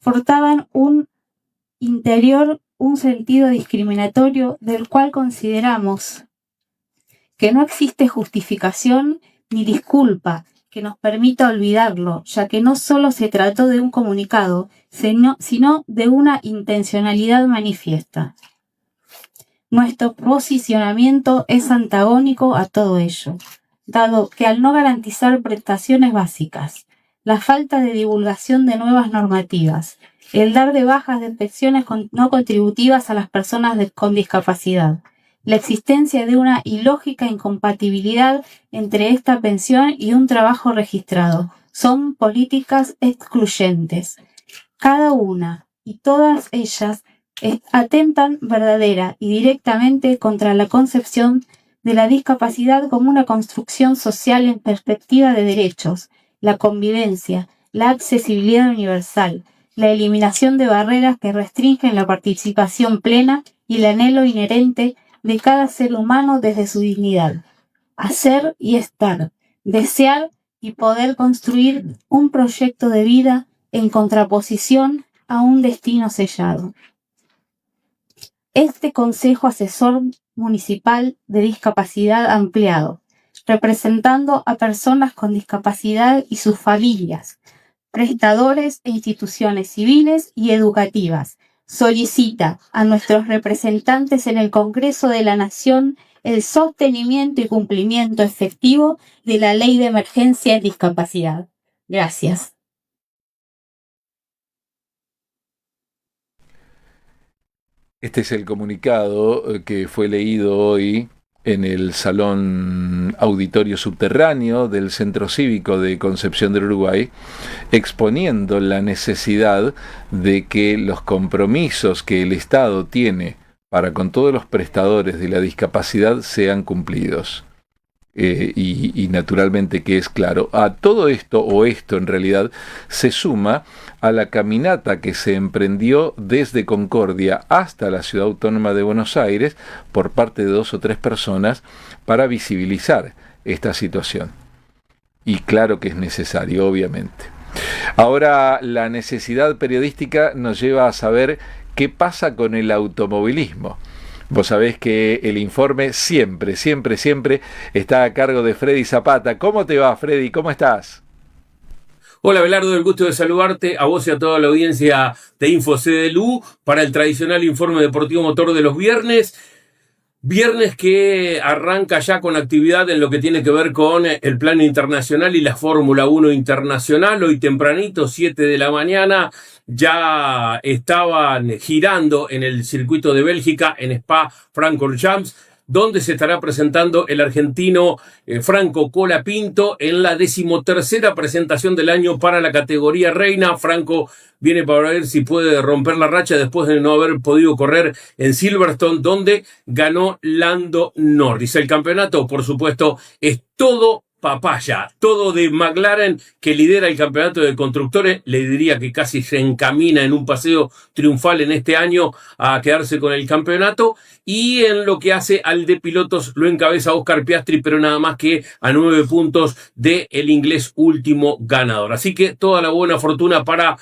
portaban un sentido discriminatorio del cual consideramos que no existe justificación ni disculpa que nos permita olvidarlo, ya que no solo se trató de un comunicado, sino de una intencionalidad manifiesta. Nuestro posicionamiento es antagónico a todo ello, dado que al no garantizar prestaciones básicas, la falta de divulgación de nuevas normativas, el dar de bajas de pensiones no contributivas a las personas con discapacidad, la existencia de una ilógica incompatibilidad entre esta pensión y un trabajo registrado. Son políticas excluyentes. Cada una y todas ellas atentan verdadera y directamente contra la concepción de la discapacidad como una construcción social en perspectiva de derechos, la convivencia, la accesibilidad universal, la eliminación de barreras que restringen la participación plena y el anhelo inherente de cada ser humano desde su dignidad. Hacer y estar, desear y poder construir un proyecto de vida en contraposición a un destino sellado. Este Consejo Asesor Municipal de Discapacidad Ampliado, representando a personas con discapacidad y sus familias, prestadores e instituciones civiles y educativas, solicita a nuestros representantes en el Congreso de la Nación el sostenimiento y cumplimiento efectivo de la Ley de Emergencia en Discapacidad. Gracias.
Este es el comunicado que fue leído hoy en el Salón Auditorio Subterráneo del Centro Cívico de Concepción del Uruguay, exponiendo la necesidad de que los compromisos que el Estado tiene para con todos los prestadores de la discapacidad sean cumplidos. Y naturalmente que es claro, a todo esto, o esto en realidad, se suma a la caminata que se emprendió desde Concordia hasta la Ciudad Autónoma de Buenos Aires por parte de 2 o 3 personas para visibilizar esta situación. Y claro que es necesario, obviamente. Ahora, la necesidad periodística nos lleva a saber qué pasa con el automovilismo. Vos sabés que el informe siempre está a cargo de Freddy Zapata. ¿Cómo te va, Freddy? ¿Cómo estás?
Hola, Belardo, el gusto de saludarte a vos y a toda la audiencia de InfoCDLU para el tradicional informe deportivo motor de los viernes. Viernes que arranca ya con actividad en lo que tiene que ver con el plano internacional y la Fórmula 1 internacional. Hoy tempranito, 7 de la mañana, ya estaban girando en el circuito de Bélgica, en Spa-Francorchamps, donde se estará presentando el argentino Franco Colapinto en la 13ª presentación del año para la categoría reina. Franco viene para ver si puede romper la racha después de no haber podido correr en Silverstone, donde ganó Lando Norris. El campeonato, por supuesto, es todo papaya, todo de McLaren, que lidera el campeonato de constructores. Le diría que casi se encamina en un paseo triunfal en este año a quedarse con el campeonato, y en lo que hace al de pilotos lo encabeza Oscar Piastri, pero nada más que a 9 puntos de el inglés último ganador. Así que toda la buena fortuna para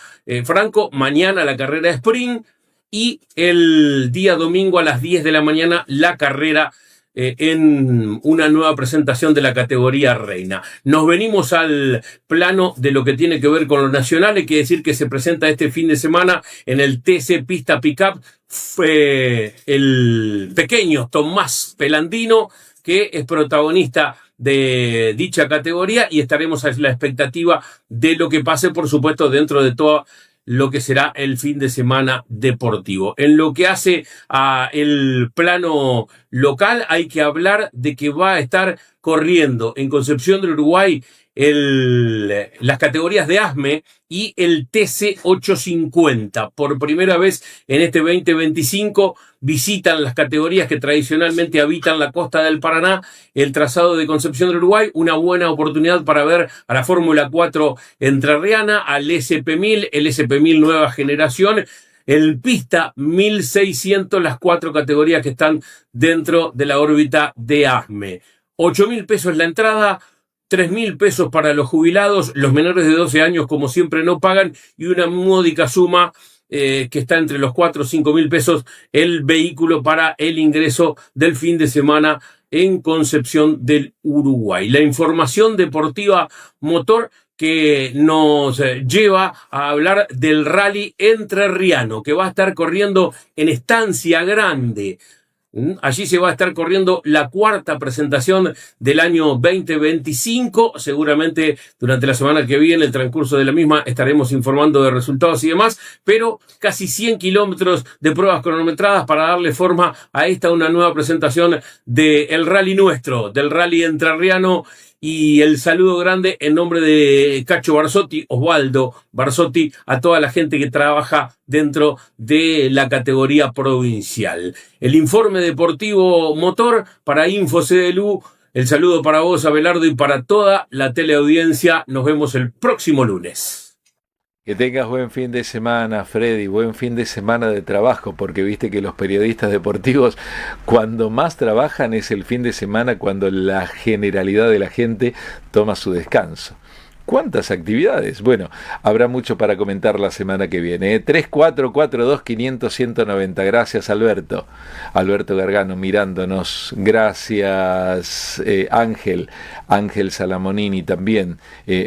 Franco. Mañana la carrera sprint y el día domingo a las 10 de la mañana la carrera en una nueva presentación de la categoría reina. Nos venimos al plano de lo que tiene que ver con lo nacional. Hay que decir que se presenta este fin de semana en el TC Pista Pickup el pequeño Tomás Pelandino, que es protagonista de dicha categoría, y estaremos a la expectativa de lo que pase, por supuesto, dentro de todo lo que será el fin de semana deportivo. En lo que hace a el plano local, hay que hablar de que va a estar corriendo en Concepción del Uruguay las categorías de ASME y el TC 850. Por primera vez en este 2025 visitan las categorías que tradicionalmente habitan la costa del Paraná el trazado de Concepción del Uruguay. Una buena oportunidad para ver a la Fórmula 4 entrerriana, al SP1000, el SP1000 nueva generación, el Pista 1600, las 4 categorías que están dentro de la órbita de ASME. 8.000 pesos la entrada, 3.000 pesos para los jubilados. Los menores de 12 años, como siempre, no pagan, y una módica suma que está entre los 4 o 5.000 pesos el vehículo para el ingreso del fin de semana en Concepción del Uruguay. La información deportiva motor que nos lleva a hablar del rally entrerriano, que va a estar corriendo en Estancia Grande. Allí se va a estar corriendo la cuarta presentación del año 2025. Seguramente durante la semana que viene, el transcurso de la misma, estaremos informando de resultados y demás, pero casi 100 kilómetros de pruebas cronometradas para darle forma a una nueva presentación del rally nuestro, del rally entrerriano. Y el saludo grande en nombre de Cacho Barzotti, Osvaldo Barzotti, a toda la gente que trabaja dentro de la categoría provincial. El informe deportivo motor para InfoCDLU. El saludo para vos, Abelardo, y para toda la teleaudiencia. Nos vemos el próximo lunes.
Que tengas buen fin de semana, Freddy, buen fin de semana de trabajo, porque viste que los periodistas deportivos cuando más trabajan es el fin de semana, cuando la generalidad de la gente toma su descanso. ¿Cuántas actividades? Bueno, habrá mucho para comentar la semana que viene. 3442-500-190. Gracias, Alberto. Alberto Gargano mirándonos. Gracias, Ángel Salamonini también.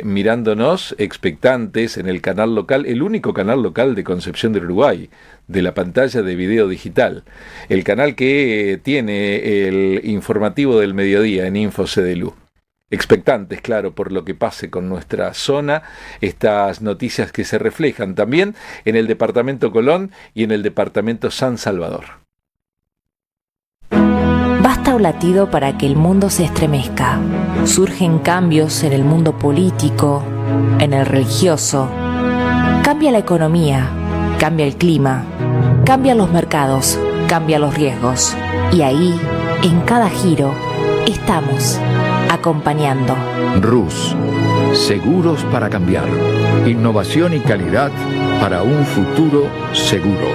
Mirándonos, expectantes en el canal local, el único canal local de Concepción del Uruguay, de la pantalla de video digital. El canal que tiene el informativo del mediodía en InfoCDLU. Expectantes, claro, por lo que pase con nuestra zona, estas noticias que se reflejan también en el departamento Colón y en el departamento San Salvador.
Basta un latido para que el mundo se estremezca. Surgen cambios en el mundo político, en el religioso. Cambia la economía, cambia el clima, cambian los mercados, cambian los riesgos. Y ahí, en cada giro, estamos acompañando.
RUS, seguros para cambiar. Innovación y calidad para un futuro seguro.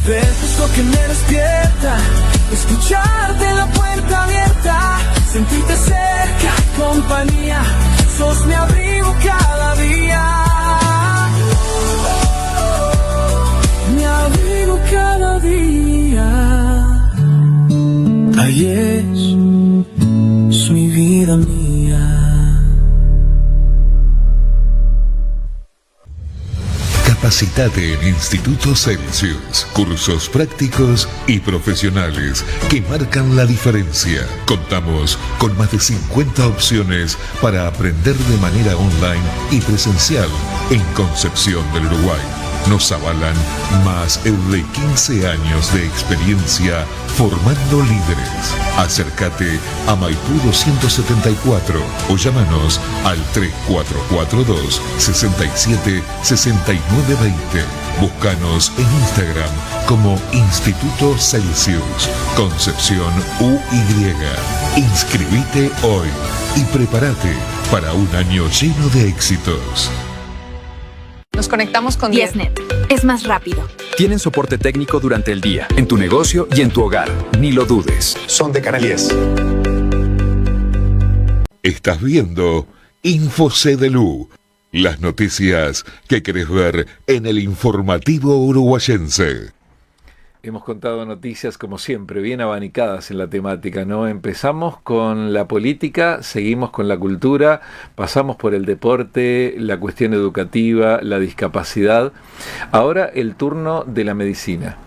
Verte lo que me despierta, escucharte la puerta abierta, sentirte cerca, compañía, sos mi abrigo cada día. Mi abrigo cada día. Ahí es mi vida mía.
Capacitate en Instituto Celsius. Cursos prácticos y profesionales que marcan la diferencia. Contamos con más de 50 opciones para aprender de manera online y presencial en Concepción del Uruguay. Nos avalan más de 15 años de experiencia formando líderes. Acércate a Maipú 274 o llámanos al 3442 67 6920. Búscanos en Instagram como Instituto Celsius Concepción UY. Inscribite hoy y prepárate para un año lleno de éxitos.
Nos conectamos con Dieznet.
Es más rápido. Tienen soporte técnico durante el día, en tu negocio y en tu hogar. Ni lo dudes.
Son de Canal 10.
Estás viendo InfoCDLU, las noticias que querés ver en el informativo uruguayense.
Hemos contado noticias, como siempre, bien abanicadas en la temática, ¿no? Empezamos con la política, seguimos con la cultura, pasamos por el deporte, la cuestión educativa, la discapacidad. Ahora el turno de la medicina.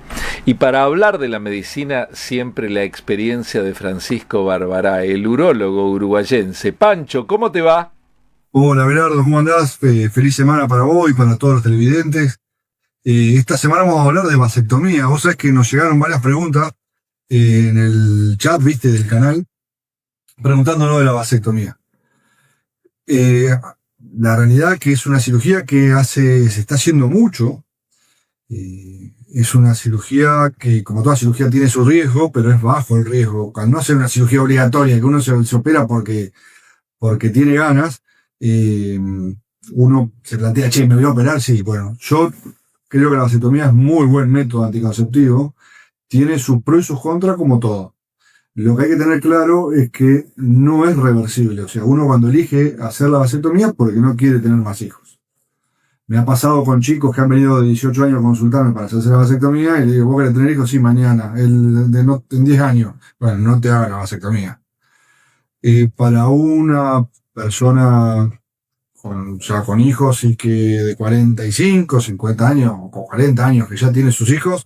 Y para hablar de la medicina, siempre la experiencia de Francisco Barbará, el urólogo uruguayense. Pancho, ¿cómo te va?
Hola, Belardo, ¿cómo andás? Feliz semana para vos y para todos los televidentes. Esta semana vamos a hablar de vasectomía. Vos sabés que nos llegaron varias preguntas en el chat, viste, del canal, preguntándonos de la vasectomía. La realidad que es una cirugía que se está haciendo mucho. Es una cirugía que, como toda cirugía, tiene su riesgo, pero es bajo el riesgo. Cuando no hace una cirugía obligatoria, que uno se opera porque tiene ganas, uno se plantea, che, ¿me voy a operar? Sí, bueno, yo creo que la vasectomía es muy buen método anticonceptivo, tiene sus pros y sus contras como todo. Lo que hay que tener claro es que no es reversible, o sea, uno cuando elige hacer la vasectomía porque no quiere tener más hijos. Me ha pasado con chicos que han venido de 18 años a consultarme para hacerse la vasectomía y le digo, ¿vos querés tener hijos? Sí, mañana, en 10 años. Bueno, no te haga la vasectomía. Para una persona con hijos y que de 45, 50 años o 40 años que ya tiene sus hijos,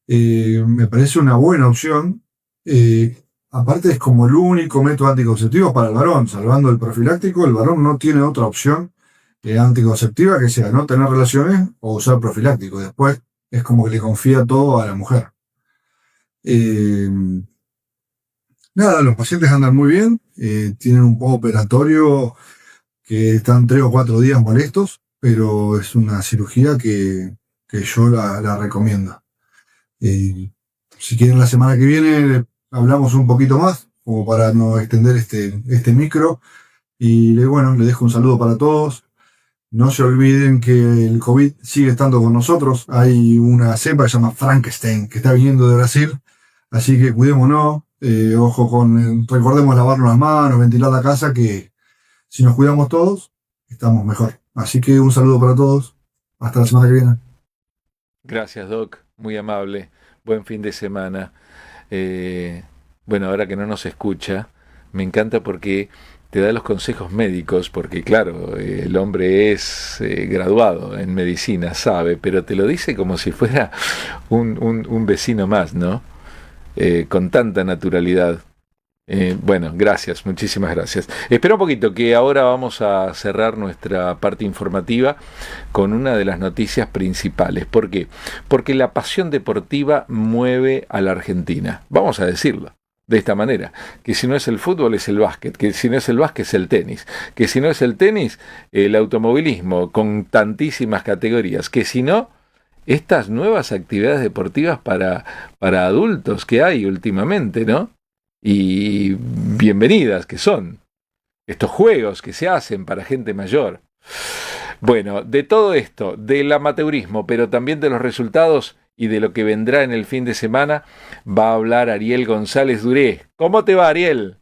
me parece una buena opción. Aparte es como el único método anticonceptivo para el varón, salvando el profiláctico, el varón no tiene otra opción anticonceptiva que sea no tener relaciones o usar profiláctico. Después es como que le confía todo a la mujer. Nada, los pacientes andan muy bien, tienen un postoperatorio que están 3 o 4 días molestos, pero es una cirugía que yo la recomiendo. Si quieren la semana que viene hablamos un poquito más, como para no extender este micro, y le dejo un saludo para todos. No se olviden que el COVID sigue estando con nosotros. Hay una cepa que se llama Frankenstein, que está viniendo de Brasil. Así que cuidémonos. Recordemos lavarnos las manos, ventilar la casa, que si nos cuidamos todos, estamos mejor. Así que un saludo para todos. Hasta la semana que viene.
Gracias, Doc. Muy amable. Buen fin de semana. Ahora que no nos escucha, me encanta porque te da los consejos médicos, porque claro, el hombre es graduado en medicina, sabe, pero te lo dice como si fuera un vecino más, ¿no? Con tanta naturalidad. Gracias, muchísimas gracias. Espera un poquito, que ahora vamos a cerrar nuestra parte informativa con una de las noticias principales. ¿Por qué? Porque la pasión deportiva mueve a la Argentina. Vamos a decirlo de esta manera, que si no es el fútbol es el básquet, que si no es el básquet es el tenis, que si no es el tenis, el automovilismo con tantísimas categorías, que si no, estas nuevas actividades deportivas para adultos que hay últimamente, ¿no? Y bienvenidas que son estos juegos que se hacen para gente mayor. Bueno, de todo esto, del amateurismo, pero también de los resultados y de lo que vendrá en el fin de semana, va a hablar Ariel González Duré. ¿Cómo te va, Ariel?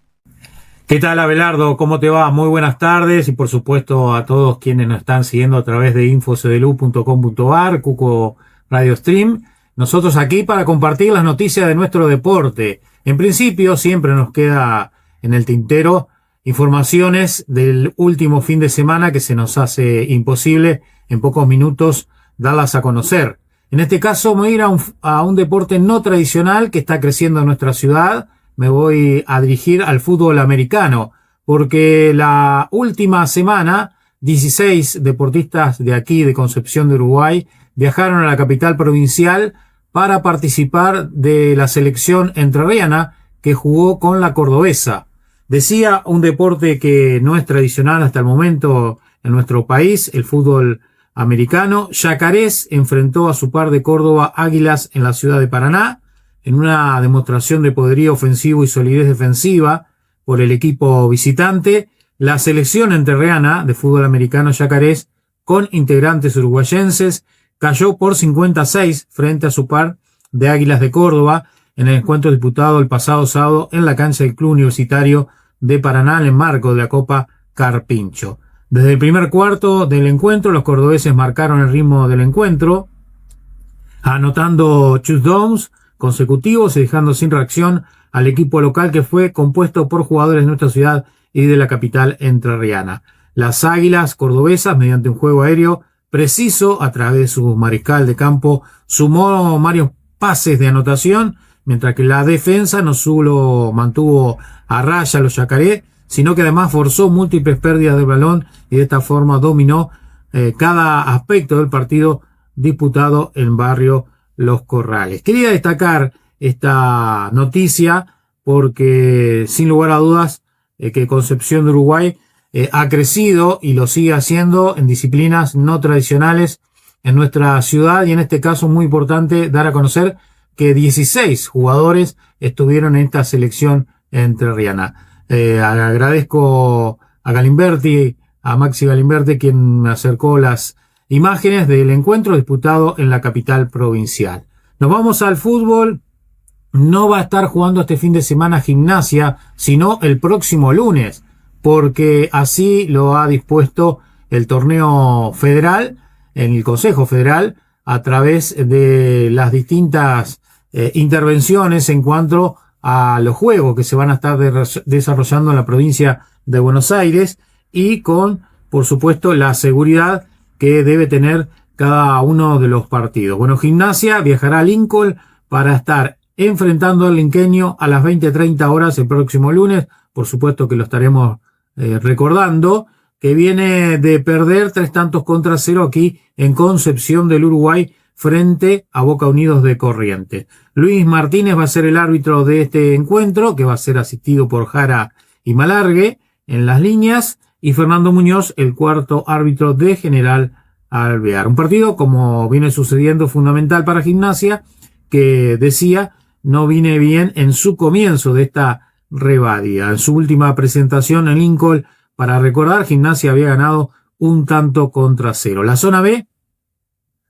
¿Qué tal, Abelardo? ¿Cómo te va? Muy buenas tardes y por supuesto a todos quienes nos están siguiendo a través de infocdlu.com.ar, Cuco Radio Stream. Nosotros aquí para compartir las noticias de nuestro deporte. En principio siempre nos queda en el tintero informaciones del último fin de semana que se nos hace imposible en pocos minutos darlas a conocer. En este caso me voy a ir a un deporte no tradicional que está creciendo en nuestra ciudad. Me voy a dirigir al fútbol americano, porque la última semana 16 deportistas de aquí, de Concepción de Uruguay, viajaron a la capital provincial para participar de la selección entrerriana que jugó con la Cordobesa. Decía, un deporte que no es tradicional hasta el momento en nuestro país, el fútbol americano. Yacarés enfrentó a su par de Córdoba Águilas en la ciudad de Paraná, en una demostración de poderío ofensivo y solidez defensiva por el equipo visitante. La selección entrerriana de fútbol americano Yacarés, con integrantes uruguayenses, cayó por 56 frente a su par de Águilas de Córdoba en el encuentro disputado el pasado sábado en la cancha del Club Universitario de Paraná en el marco de la Copa Carpincho. Desde el primer cuarto del encuentro, los cordobeses marcaron el ritmo del encuentro, anotando touchdowns consecutivos y dejando sin reacción al equipo local, que fue compuesto por jugadores de nuestra ciudad y de la capital entrerriana. Las Águilas cordobesas, mediante un juego aéreo preciso a través de su mariscal de campo, sumó varios pases de anotación, mientras que la defensa no solo mantuvo a raya a los yacaré, sino que además forzó múltiples pérdidas de balón y de esta forma dominó cada aspecto del partido disputado en barrio Los Corrales. Quería destacar esta noticia porque sin lugar a dudas que Concepción de Uruguay ha crecido y lo sigue haciendo en disciplinas no tradicionales en nuestra ciudad, y en este caso muy importante dar a conocer que 16 jugadores estuvieron en esta selección entrerriana. Agradezco a Galimberti, a Maxi Galimberti, quien me acercó las imágenes del encuentro disputado en la capital provincial. Nos vamos al fútbol. No va a estar jugando este fin de semana Gimnasia, sino el próximo lunes, porque así lo ha dispuesto el torneo federal, en el Consejo Federal, a través de las distintas intervenciones en cuanto a los juegos que se van a estar desarrollando en la provincia de Buenos Aires, y con, por supuesto, la seguridad que debe tener cada uno de los partidos. Bueno, Gimnasia viajará a Lincoln para estar enfrentando al Linqueño a las 20:30 horas el próximo lunes. Por supuesto que lo estaremos recordando, que viene de perder 3-0 aquí en Concepción del Uruguay frente a Boca Unidos de Corrientes. Luis Martínez va a ser el árbitro de este encuentro, que va a ser asistido por Jara y Malargue en las líneas, y Fernando Muñoz, el cuarto árbitro de General Alvear. Un partido, como viene sucediendo, fundamental para Gimnasia, que decía no viene bien en su comienzo de esta Rebadia. En su última presentación en Lincoln, para recordar, Gimnasia había ganado 1-0. La zona B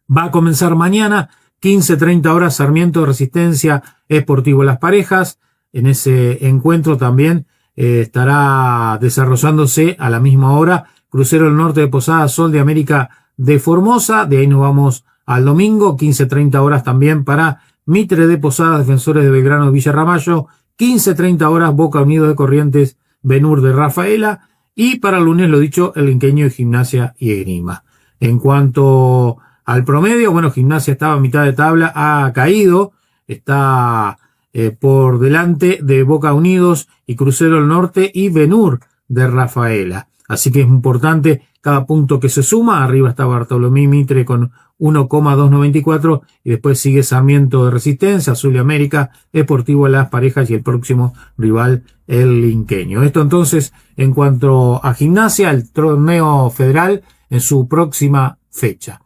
va a comenzar mañana, 15:30 horas, Sarmiento Resistencia Sportivo Las Parejas. En ese encuentro también estará desarrollándose a la misma hora Crucero del Norte de Posadas, Sol de América de Formosa. De ahí nos vamos al domingo, 15:30 horas también para Mitre de Posadas, Defensores de Belgrano de Villa Ramallo. 15:30 horas, Boca Unidos de Corrientes, Benur de Rafaela. Y para el lunes, lo dicho, el Linqueño de Gimnasia y Esgrima. En cuanto al promedio, bueno, Gimnasia estaba a mitad de tabla, ha caído, está por delante de Boca Unidos y Crucero del Norte y Benur de Rafaela. Así que es importante cada punto que se suma. Arriba está Bartolomé Mitre con 1,294 y después sigue Sarmiento de Resistencia, Azul y América, Sportivo Las Parejas y el próximo rival el Linqueño. Esto entonces en cuanto a Gimnasia, el torneo federal en su próxima fecha.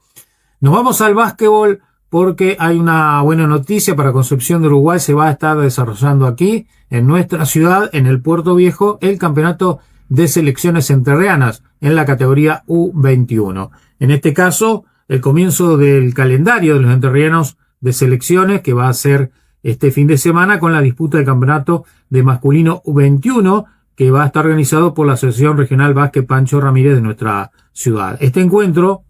Nos vamos al básquetbol porque hay una buena noticia para Concepción de Uruguay. Se va a estar desarrollando aquí en nuestra ciudad, en el Puerto Viejo, el campeonato de selecciones entrerrianas en la categoría U21. En este caso, el comienzo del calendario de los entrerrianos de selecciones, que va a ser este fin de semana con la disputa del campeonato de masculino U21, que va a estar organizado por la Asociación Regional Básquet Pancho Ramírez de nuestra ciudad. Este encuentro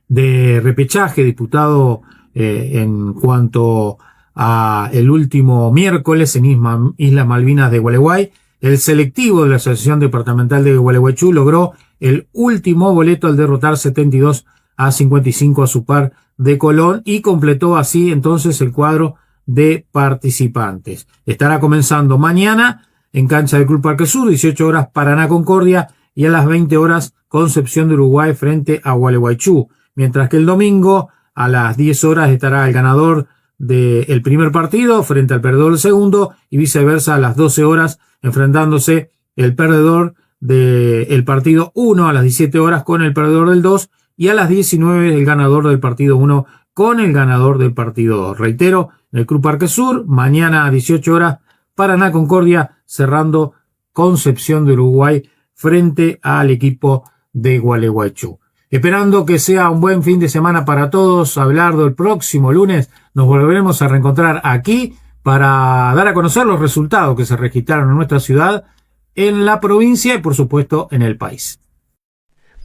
de repechaje disputado en cuanto a el último miércoles en Islas Malvinas de Gualeguay, el selectivo de la Asociación Departamental de Gualeguaychú logró el último boleto al derrotar 72-55 a su par de Colón y completó así entonces el cuadro de participantes. Estará comenzando mañana en cancha del Club Parque Sur, 18 horas Paraná Concordia y a las 20 horas Concepción de Uruguay frente a Gualeguaychú. Mientras que el domingo a las 10 horas estará el ganador del primer partido frente al perdedor del segundo y viceversa a las 12 horas enfrentándose el perdedor del partido 1 a las 17 horas con el perdedor del 2 y a las 19 el ganador del partido 1 con el ganador del partido 2. Reitero, en el Club Parque Sur, mañana a 18 horas, Paraná Concordia cerrando Concepción de Uruguay frente al equipo de Gualeguaychú. Esperando que sea un buen fin de semana para todos, Abelardo, el próximo lunes nos volveremos a reencontrar aquí para dar a conocer los resultados que se registraron en nuestra ciudad, en la provincia y por supuesto en el país.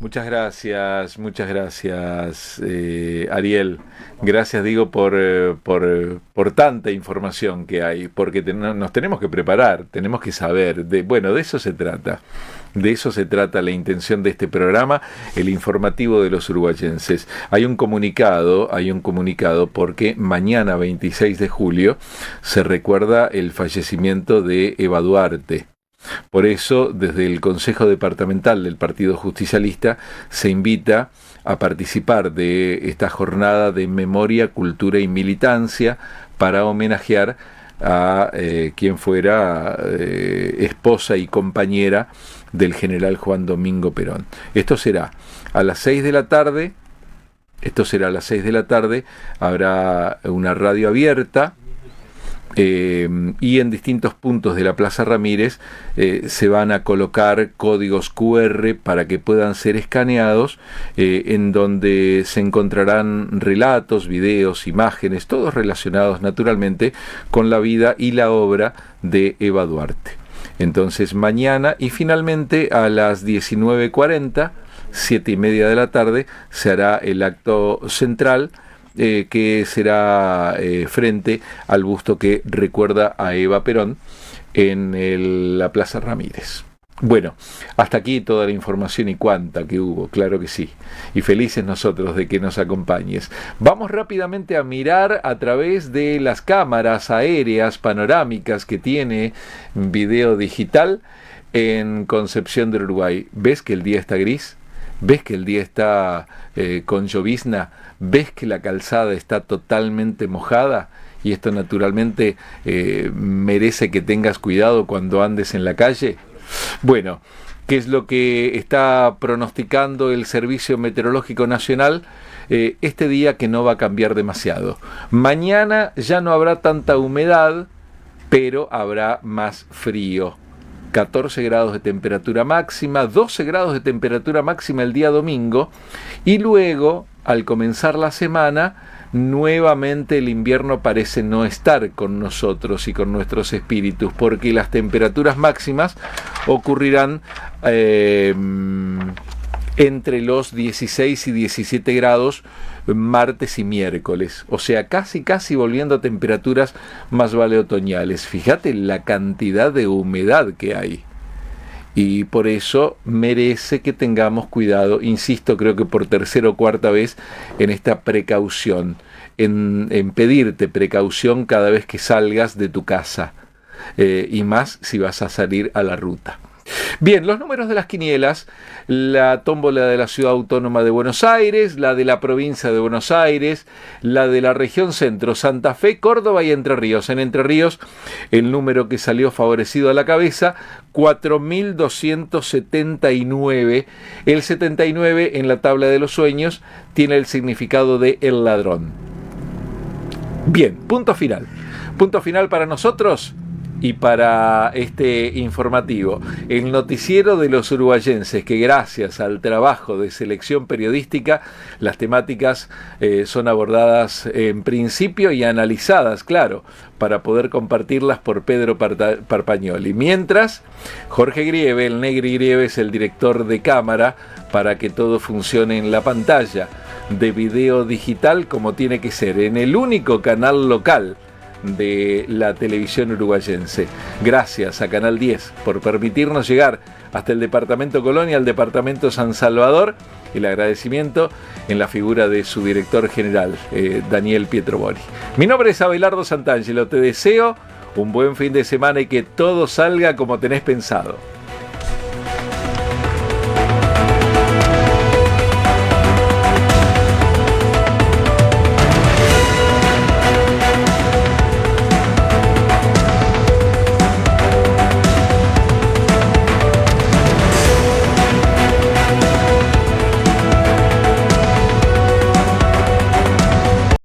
Muchas gracias, Ariel. Gracias, digo, por tanta información que hay, porque nos tenemos que preparar, tenemos que saber. De eso se trata. De eso se trata la intención de este programa, el informativo de los uruguayenses. Hay un comunicado porque mañana 26 de julio se recuerda el fallecimiento de Eva Duarte. Por eso, desde el Consejo Departamental del Partido Justicialista se invita a participar de esta jornada de memoria, cultura y militancia para homenajear a quien fuera esposa y compañera del general Juan Domingo Perón. Esto será a las 6 de la tarde. Habrá una radio abierta. Y en distintos puntos de la Plaza Ramírez se van a colocar códigos QR para que puedan ser escaneados, en donde se encontrarán relatos, videos, imágenes, todos relacionados naturalmente con la vida y la obra de Eva Duarte. Entonces mañana y finalmente a las 19:40, 7:30 de la tarde, se hará el acto central, que será frente al busto que recuerda a Eva Perón en la Plaza Ramírez. Bueno, hasta aquí toda la información y cuánta que hubo, claro que sí. Y felices nosotros de que nos acompañes. Vamos rápidamente a mirar a través de las cámaras aéreas panorámicas que tiene Video Digital en Concepción del Uruguay. ¿Ves que el día está gris? ¿Ves que el día está con llovizna? ¿Ves que la calzada está totalmente mojada? Y esto naturalmente merece que tengas cuidado cuando andes en la calle. Bueno, ¿qué es lo que está pronosticando el Servicio Meteorológico Nacional? Este día que no va a cambiar demasiado. Mañana ya no habrá tanta humedad, pero habrá más frío. 14 grados de temperatura máxima, 12 grados de temperatura máxima el día domingo, y luego, al comenzar la semana, nuevamente el invierno parece no estar con nosotros y con nuestros espíritus, porque las temperaturas máximas ocurrirán entre los 16 y 17 grados martes y miércoles, o sea, casi volviendo a temperaturas más vale otoñales. Fíjate la cantidad de humedad que hay. Y por eso merece que tengamos cuidado, insisto, creo que por tercera o cuarta vez, en esta precaución, en pedirte precaución cada vez que salgas de tu casa, y más si vas a salir a la ruta. Bien, los números de las quinielas: la tómbola de la Ciudad Autónoma de Buenos Aires, la de la provincia de Buenos Aires, la de la región centro, Santa Fe, Córdoba y Entre Ríos. En Entre Ríos, el número que salió favorecido a la cabeza, 4.279. El 79 en la tabla de los sueños tiene el significado de el ladrón. Bien, punto final. Punto final para nosotros y para este informativo, el noticiero de los uruguayenses, que gracias al trabajo de selección periodística, las temáticas son abordadas en principio y analizadas, claro, para poder compartirlas por Pedro Parpagnoli. Mientras, Jorge Grieve, el Negri Grieve, es el director de cámara para que todo funcione en la pantalla de Video Digital como tiene que ser, en el único canal local de la televisión uruguayense. Gracias a Canal 10 por permitirnos llegar hasta el departamento Colonia, al departamento San Salvador. El agradecimiento en la figura de su director general, Daniel Pietrobori. Mi nombre es Abelardo Santangelo. Te deseo un buen fin de semana y que todo salga como tenés pensado.